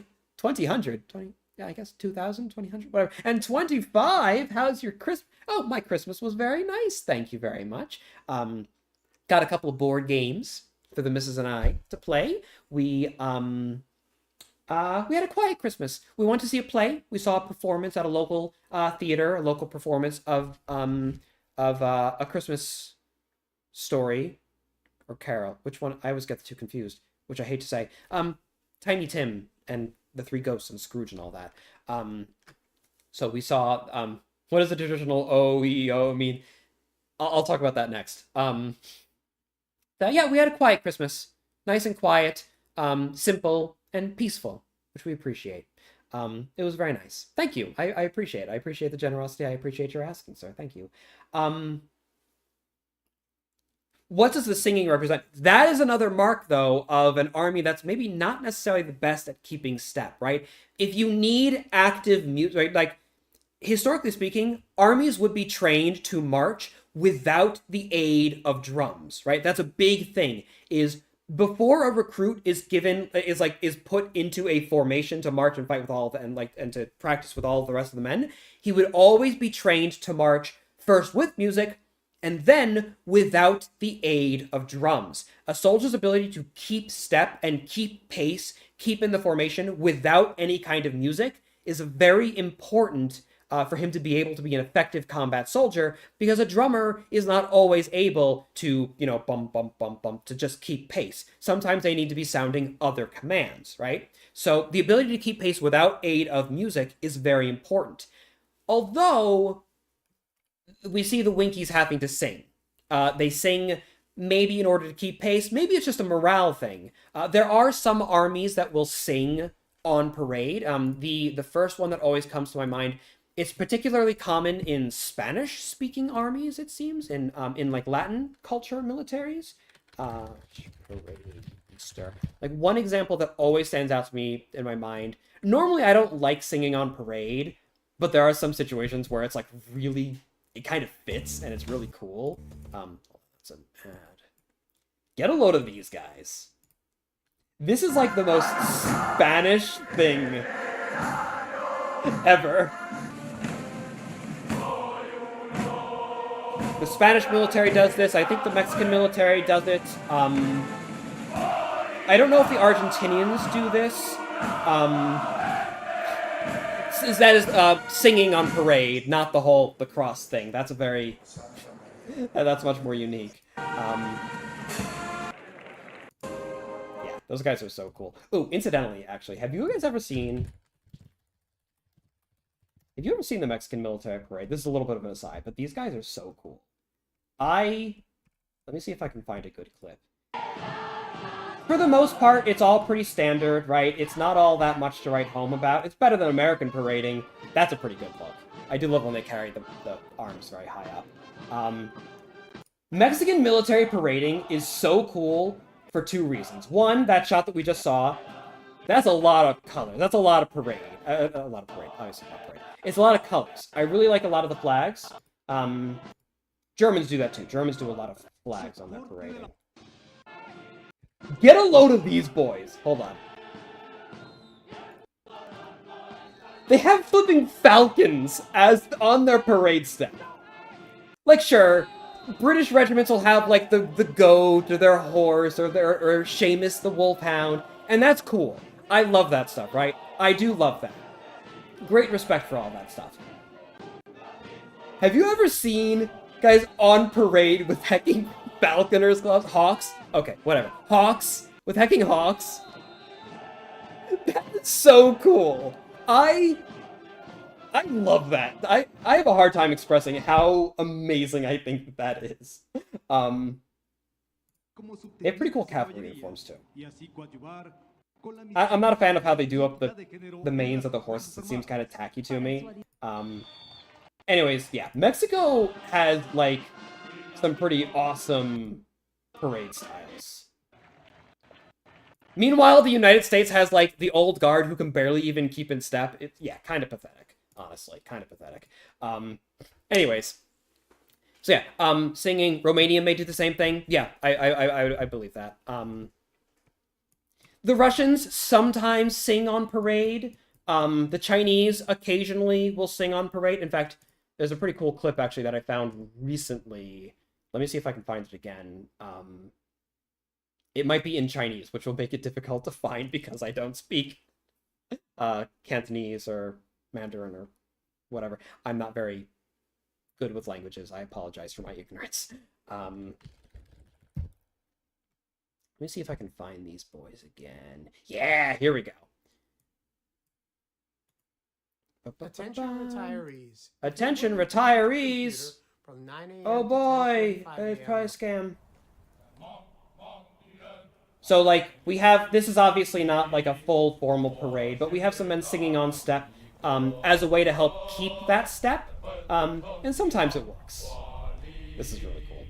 yeah, I guess 2,000, 2,000, whatever. And 25, how's your Christmas? Oh, my Christmas was very nice. Thank you very much. Got a couple of board games for the missus and I to play. We had a quiet Christmas. We went to see a play. We saw a performance at a local theater, a local performance of A Christmas Story or Carol. Which one? I always get the two confused, which I hate to say. Tiny Tim and the Three Ghosts and Scrooge and all that. So we saw, what does the traditional O-E-O mean? I'll talk about that next. Yeah, we had a quiet Christmas. Nice and quiet, simple and peaceful, which we appreciate. It was very nice. Thank you. I appreciate it. I appreciate the generosity. I appreciate your asking, sir. Thank you. What does the singing represent? That is another mark, though, of an army that's maybe not necessarily the best at keeping step, right? If you need active music, right? Like, historically speaking, armies would be trained to march without the aid of drums, right? That's a big thing, is before a recruit is put into a formation to march and fight with all of and to practice with all of the rest of the men, he would always be trained to march first with music and then without the aid of drums. A soldier's ability to keep step and keep pace, keep in the formation without any kind of music is very important for him to be able to be an effective combat soldier, because a drummer is not always able to, bum, bum, bum, bum, to just keep pace. Sometimes they need to be sounding other commands, right? So the ability to keep pace without aid of music is very important. Although we see the Winkies having to sing. They sing maybe in order to keep pace. Maybe it's just a morale thing. There are some armies that will sing on parade. The first one that always comes to my mind, it's particularly common in Spanish-speaking armies, it seems, in like Latin culture militaries. Parade Easter. Like, one example that always stands out to me in my mind. Normally, I don't like singing on parade, but there are some situations where it's like really, it kind of fits and it's really cool. That's an ad. Get a load of these guys. This is like the most Spanish thing ever. The Spanish military does this. I think the Mexican military does it. I don't know if the Argentinians do this. that is singing on parade, not the cross thing. That's a very that's much more unique. Yeah, those guys are so cool. Ooh, incidentally, actually, have you guys ever seen the Mexican military parade? This is a little bit of an aside, but these guys are so cool. Let me see if I can find a good clip. For the most part, it's all pretty standard, right? It's not all that much to write home about. It's better than American parading. That's a pretty good look. I do love when they carry the arms very high up. Mexican military parading is so cool for two reasons. One, that shot that we just saw, that's a lot of color. That's a lot of parade. A lot of parade. Obviously not parade. It's a lot of colors. I really like a lot of the flags. Germans do that too. Germans do a lot of flags on their parading. Get a load of these boys. Hold on. They have flipping falcons as on their parade step. Like, sure, British regiments will have like the goat or their horse or Seamus the wolfhound, and that's cool. I love that stuff, right? I do love that. Great respect for all that stuff. Have you ever seen guys on parade with hecking falconers' gloves? Hawks? Okay, whatever. Hawks? With hecking hawks? That's so cool. I love that. I have a hard time expressing how amazing I think that is. They have pretty cool cavalry uniforms too. I'm not a fan of how they do up the manes of the horses. It seems kind of tacky to me. Anyways, yeah, Mexico has like some pretty awesome parade styles. Meanwhile, the United States has like the old guard who can barely even keep in step. It's, yeah, kind of pathetic, honestly, kind of pathetic. Anyways, so yeah, singing. Romania may do the same thing. Yeah, I believe that. The Russians sometimes sing on parade. The Chinese occasionally will sing on parade. In fact, there's a pretty cool clip actually that I found recently. Let me see if I can find it again. It might be in Chinese, which will make it difficult to find because I don't speak Cantonese or Mandarin or whatever. I'm not very good with languages. I apologize for my ignorance. Let me see if I can find these boys again. Yeah, here we go. Attention retirees. Attention retirees. From 9 a.m. Oh to boy, 10:45 it's a.m. probably a scam. So like we have, this is obviously not like a full formal parade, but we have some men singing on step as a way to help keep that step. And sometimes it works. This is really cool.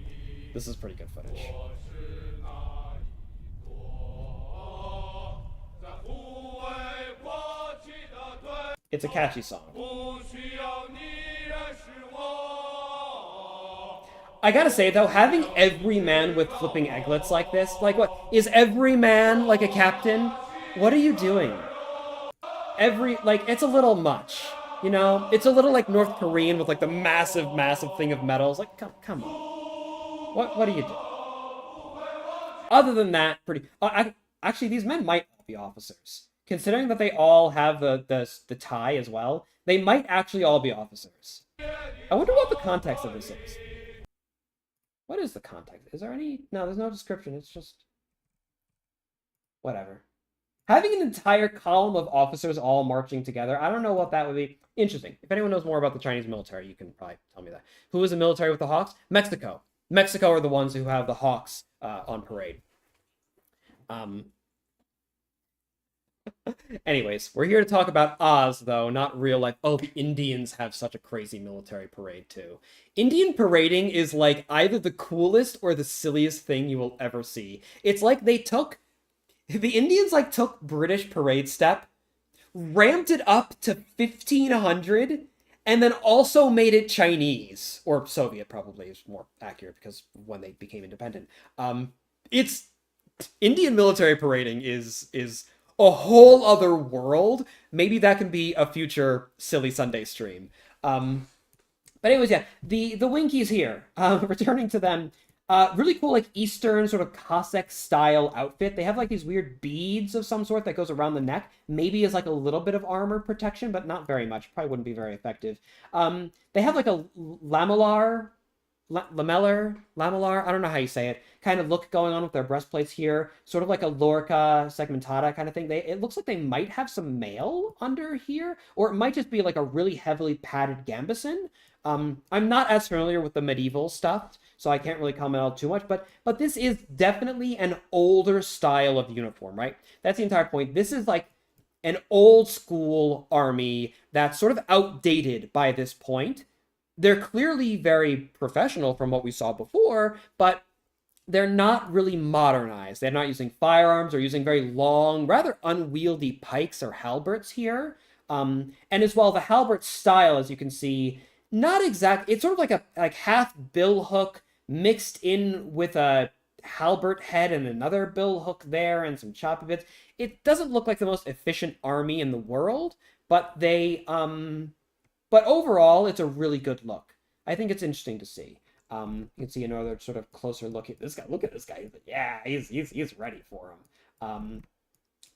This is pretty good footage. It's a catchy song. I gotta say though, having every man with flipping eglets like this, like what, is every man like a captain? What are you doing? Like, it's a little much, you know? It's a little like North Korean with like the massive, massive thing of medals. Like, come on. What are you doing? Other than that, pretty, actually these men might all be officers. Considering that they all have the tie as well, they might actually all be officers. I wonder what the context of this is. What is the context? Is there any... No, there's no description. It's just... whatever. Having an entire column of officers all marching together, I don't know what that would be. Interesting. If anyone knows more about the Chinese military, you can probably tell me that. Who is the military with the Hawks? Mexico. Mexico are the ones who have the Hawks on parade. Anyways, we're here to talk about Oz, though, not real life. Oh, the Indians have such a crazy military parade, too. Indian parading is, like, either the coolest or the silliest thing you will ever see. It's like they took... The Indians, like, took British parade step, ramped it up to 1500, and then also made it Chinese. Or Soviet, probably, is more accurate, because when they became independent. It's... Indian military parading is a whole other world. Maybe that can be a future Silly Sunday stream. But anyways, yeah, the Winky's here. Returning to them, Really cool, like, Eastern sort of Cossack-style outfit. They have, like, these weird beads of some sort that goes around the neck. Maybe as, like, a little bit of armor protection, but not very much. Probably wouldn't be very effective. They have, like, a lamellar, I don't know how you say it, kind of look going on with their breastplates here. Sort of like a Lorica segmentata kind of thing. It looks like they might have some mail under here, or it might just be, like, a really heavily padded gambeson. I'm not as familiar with the medieval stuff, so I can't really comment on too much, but this is definitely an older style of uniform, right? That's the entire point. This is like an old school army that's sort of outdated by this point. They're clearly very professional from what we saw before, but they're not really modernized. They're not using firearms or using very long, rather unwieldy pikes or halberts here. And as well, the halbert style, as you can see, not exact. It's sort of like a half bill hook mixed in with a halbert head and another bill hook there and some choppy bits. It doesn't look like the most efficient army in the world, but but overall, it's a really good look. I think it's interesting to see. You can see another sort of closer look at this guy. Look at this guy. Yeah, he's ready for him.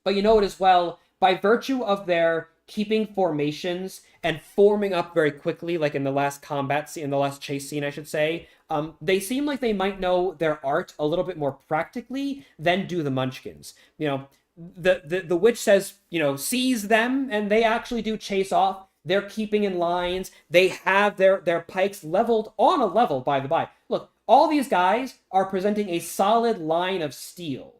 But you know what as well, by virtue of their keeping formations and forming up very quickly, like in the last combat scene, in the last chase scene, I should say, they seem like they might know their art a little bit more practically than do the Munchkins. You know, the witch says, you know, seize them, and they actually do chase off. They're keeping in lines. They have their pikes leveled on a level, by the by. Look, all these guys are presenting a solid line of steel.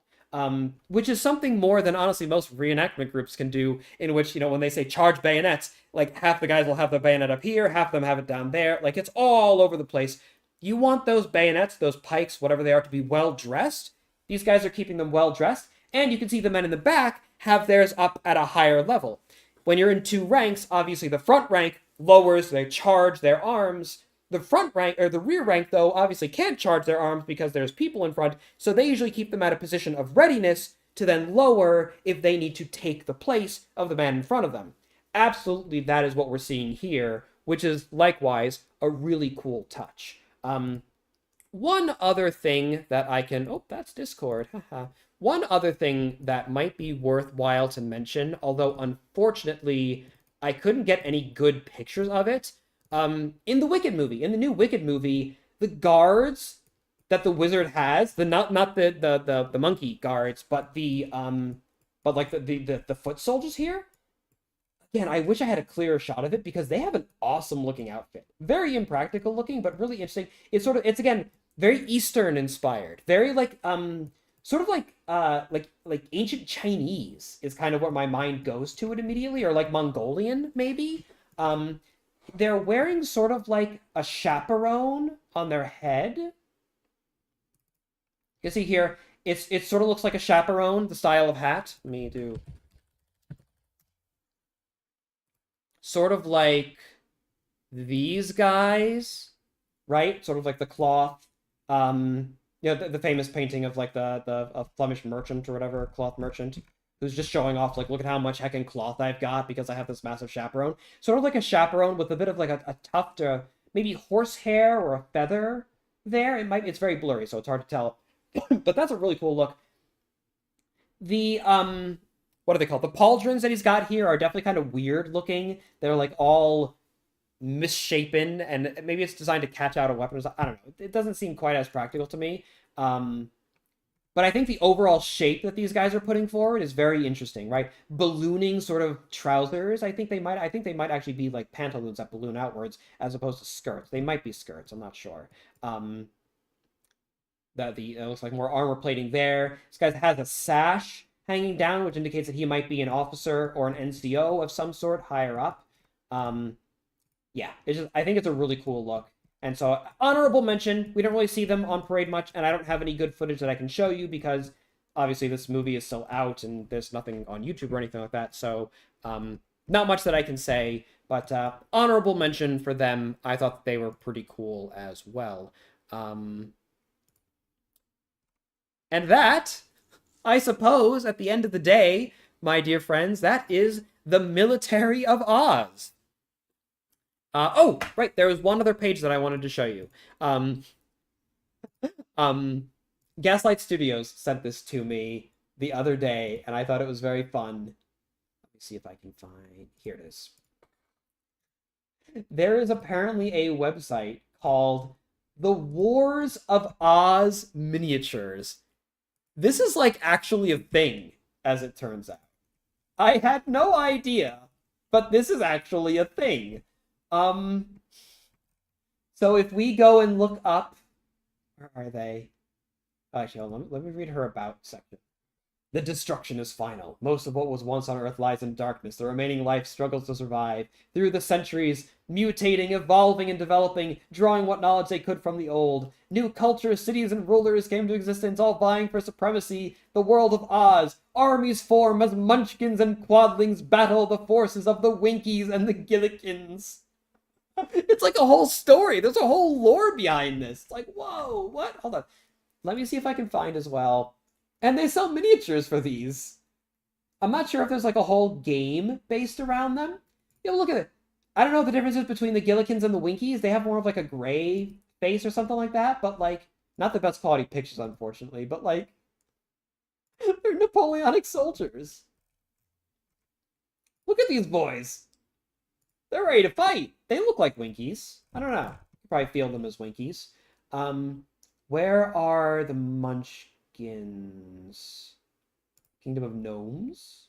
Which is something more than, honestly, most reenactment groups can do, in which, you know, when they say charge bayonets, like, half the guys will have the bayonet up here, half of them have it down there. Like, it's all over the place. You want those bayonets, those pikes, whatever they are, to be well-dressed. These guys are keeping them well-dressed, and you can see the men in the back have theirs up at a higher level. When you're in two ranks, obviously the front rank lowers, they charge their arms. The front rank, or the rear rank, though, obviously can't charge their arms because there's people in front, so they usually keep them at a position of readiness to then lower if they need to take the place of the man in front of them. Absolutely, that is what we're seeing here, which is, likewise, a really cool touch. One other thing that I can... Oh, that's Discord. One other thing that might be worthwhile to mention, although unfortunately I couldn't get any good pictures of it, in the Wicked movie, in the new Wicked movie, the guards that the wizard has, not the monkey guards, but the foot soldiers here. Again, I wish I had a clearer shot of it because they have an awesome looking outfit. Very impractical looking, but really interesting. It's again very Eastern inspired, very like sort of like ancient Chinese is kind of where my mind goes to it immediately, or like Mongolian maybe. They're wearing sort of like a chaperone on their head. You can see here, it sort of looks like a chaperone, the style of hat. Let me do. Sort of like these guys, right? Sort of like the cloth. You know, the famous painting of like the Flemish merchant or whatever, cloth merchant, who's just showing off, like, look at how much heckin' cloth I've got because I have this massive chaperone. Sort of like a chaperone with a bit of like a tuft or maybe horsehair or a feather there. It's very blurry, so it's hard to tell. But that's a really cool look. The, what are they called? The pauldrons that he's got here are definitely kind of weird looking. They're like all misshapen, and maybe it's designed to catch out a weapon. I don't know. It doesn't seem quite as practical to me. But I think the overall shape that these guys are putting forward is very interesting, right? Ballooning sort of trousers. I think they might actually be like pantaloons that balloon outwards as opposed to skirts. They might be skirts. I'm not sure. It looks like more armor plating there. This guy has a sash hanging down, which indicates that he might be an officer or an NCO of some sort higher up. Yeah, I think it's a really cool look. And so, honorable mention, we don't really see them on parade much, and I don't have any good footage that I can show you because, obviously, this movie is still out, and there's nothing on YouTube or anything like that, so not much that I can say, but honorable mention for them. I thought that they were pretty cool as well. And that, I suppose, at the end of the day, my dear friends, that is the Military of Oz. Oh, right, there was one other page that I wanted to show you. Gaslight Studios sent this to me the other day, and I thought it was very fun. Let me see if I can find... Here it is. There is apparently a website called The Wars of Oz Miniatures. This is, like, actually a thing, as it turns out. I had no idea, but this is actually a thing. So if we go and look up... Where are they? Actually, let me read her about section. The destruction is final. Most of what was once on Earth lies in darkness. The remaining life struggles to survive. Through the centuries, mutating, evolving, and developing, drawing what knowledge they could from the old. New cultures, cities, and rulers came to existence, all vying for supremacy. The world of Oz. Armies form as Munchkins and Quadlings battle the forces of the Winkies and the Gillikins. It's like a whole story. There's a whole lore behind this. It's like, whoa, what? Hold on. Let me see if I can find as well. And they sell miniatures for these. I'm not sure if there's like a whole game based around them. You know, look at it. I don't know what the difference is between the Gillikins and the Winkies. They have more of like a gray face or something like that. But like, not the best quality pictures, unfortunately. But like, they're Napoleonic soldiers. Look at these boys. They're ready to fight. They look like Winkies. I don't know. You probably feel them as Winkies. Where are the Munchkins? Kingdom of Gnomes?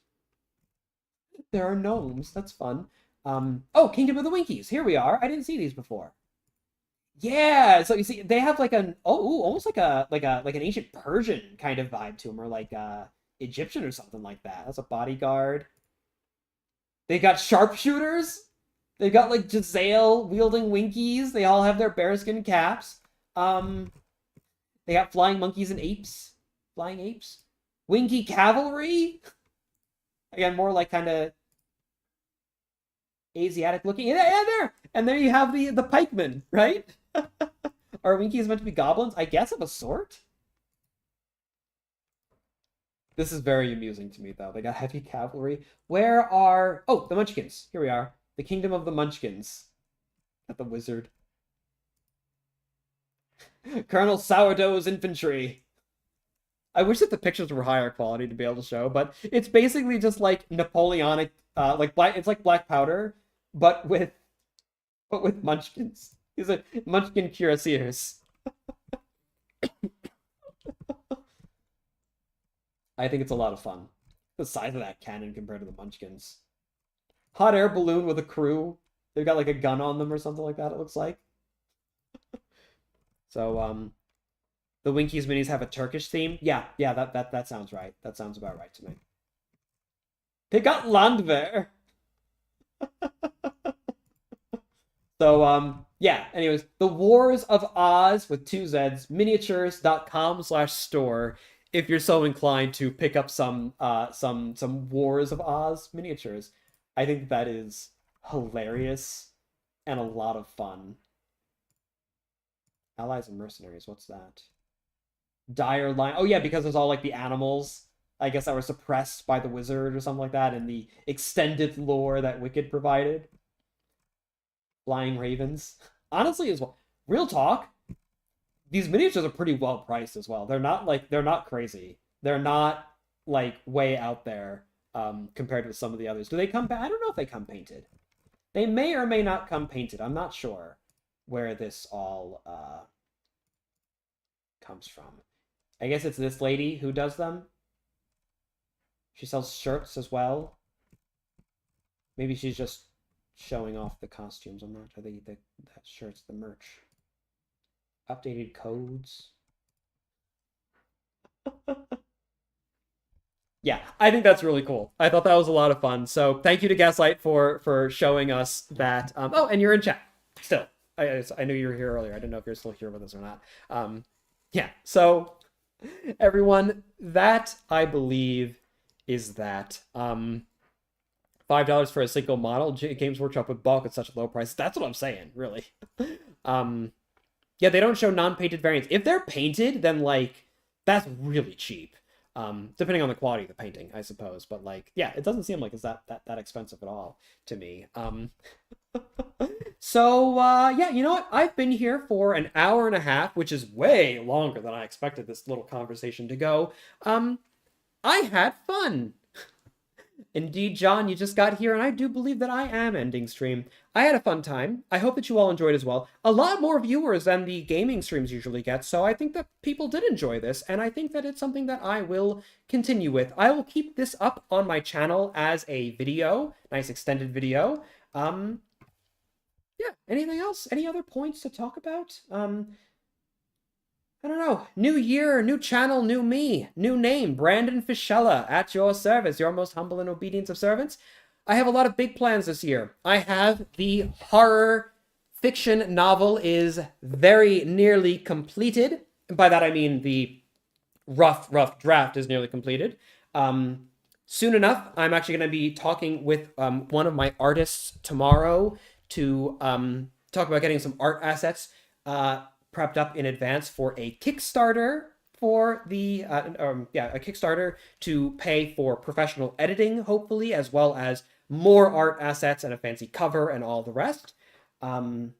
There are gnomes. That's fun. Oh, Kingdom of the Winkies. Here we are. I didn't see these before. Yeah, so you see, they have like an almost like an ancient Persian kind of vibe to them, or like Egyptian or something like that. That's a bodyguard. They got sharpshooters. They've got like Giselle wielding Winkies. They all have their bearskin caps. They got flying monkeys and apes. Flying apes. Winky cavalry. Again, more like kind of Asiatic looking. Yeah, there. And there you have the pikemen, right? Are Winkies meant to be goblins? I guess of a sort. This is very amusing to me, though. They got heavy cavalry. Where are... Oh, the Munchkins. Here we are. The Kingdom of the Munchkins. Got the wizard. Colonel Sourdough's infantry. I wish that the pictures were higher quality to be able to show, but it's basically just like Napoleonic, it's like black powder, but with Munchkins. These are Munchkin cuirassiers. I think it's a lot of fun. The size of that cannon compared to the Munchkins. Hot air balloon with a crew. They've got like a gun on them or something like that, it looks like. So, the Winkies minis have a Turkish theme. Yeah, that sounds right. That sounds about right to me. They got Landwehr. So, yeah, anyways, The Wars of Oz with 2 Zs, miniatures.com/store, if you're so inclined to pick up some Wars of Oz miniatures. I think that is hilarious and a lot of fun. Allies and mercenaries, what's that? Dire line. Oh yeah, because there's all like the animals, I guess, that were suppressed by the wizard or something like that, and the extended lore that Wicked provided. Flying ravens. Honestly, as well, real talk, these miniatures are pretty well priced as well. They're not crazy. They're not like way out there compared to some of the others. Do they come? I don't know if they come painted. They may or may not come painted. I'm not sure where this all comes from. I guess it's this lady who does them. She sells shirts as well. Maybe she's just showing off the costumes. I'm not sure. That shirt's the merch. Updated codes. Yeah, I think that's really cool. I thought that was a lot of fun. So thank you to Gaslight for showing us that. Oh, and you're in chat still. I knew you were here earlier. I didn't know if you're still here with us or not. Yeah, so everyone, that I believe is that. $5 for a single model. Games Workshop would balk at such a low price. That's what I'm saying, really. Yeah, they don't show non-painted variants. If they're painted, then like that's really cheap. Depending on the quality of the painting, I suppose. But like, yeah, it doesn't seem like it's that expensive at all to me. So, yeah, you know what? I've been here for an hour and a half, which is way longer than I expected this little conversation to go. I had fun. Indeed, John, you just got here, and I do believe that I am ending stream. I had a fun time. I hope that you all enjoyed as well. A lot more viewers than the gaming streams usually get, so I think that people did enjoy this, and I think that it's something that I will continue with. I will keep this up on my channel as a video, nice extended video. Yeah, anything else? Any other points to talk about? I don't know. New year, new channel, new me. New name, Brandon Fischella, at your service, your most humble and obedient of servants. I have a lot of big plans this year. I have the horror fiction novel is very nearly completed. And by that I mean the rough draft is nearly completed. Soon enough, I'm actually going to be talking with one of my artists tomorrow to talk about getting some art assets prepped up in advance for a Kickstarter for the a Kickstarter to pay for professional editing, hopefully, as well as more art assets and a fancy cover and all the rest. So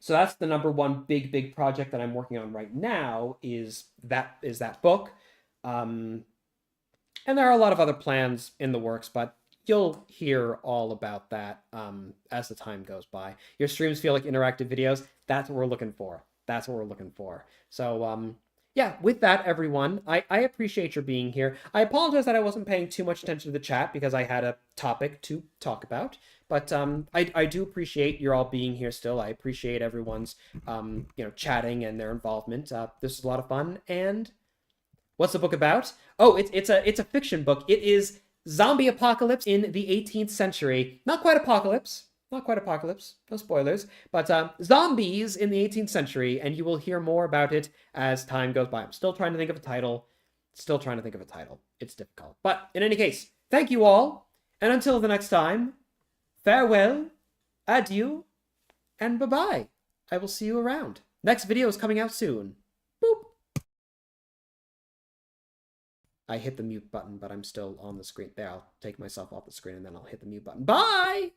that's the number one big project that I'm working on right now is that book. And there are a lot of other plans in the works, but you'll hear all about that as the time goes by. Your streams feel like interactive videos. That's what we're looking for. That's what we're looking for. So, yeah, with that, everyone, I appreciate your being here. I apologize that I wasn't paying too much attention to the chat because I had a topic to talk about. But I do appreciate your all being here still. I appreciate everyone's, chatting and their involvement. This is a lot of fun. And what's the book about? Oh, it's a fiction book. It is zombie apocalypse in the 18th century. Not quite apocalypse. No spoilers. But zombies in the 18th century, and you will hear more about it as time goes by. I'm still trying to think of a title. It's difficult. But in any case, thank you all. And until the next time, farewell, adieu, and bye-bye. I will see you around. Next video is coming out soon. Boop. I hit the mute button, but I'm still on the screen. There, I'll take myself off the screen and then I'll hit the mute button. Bye!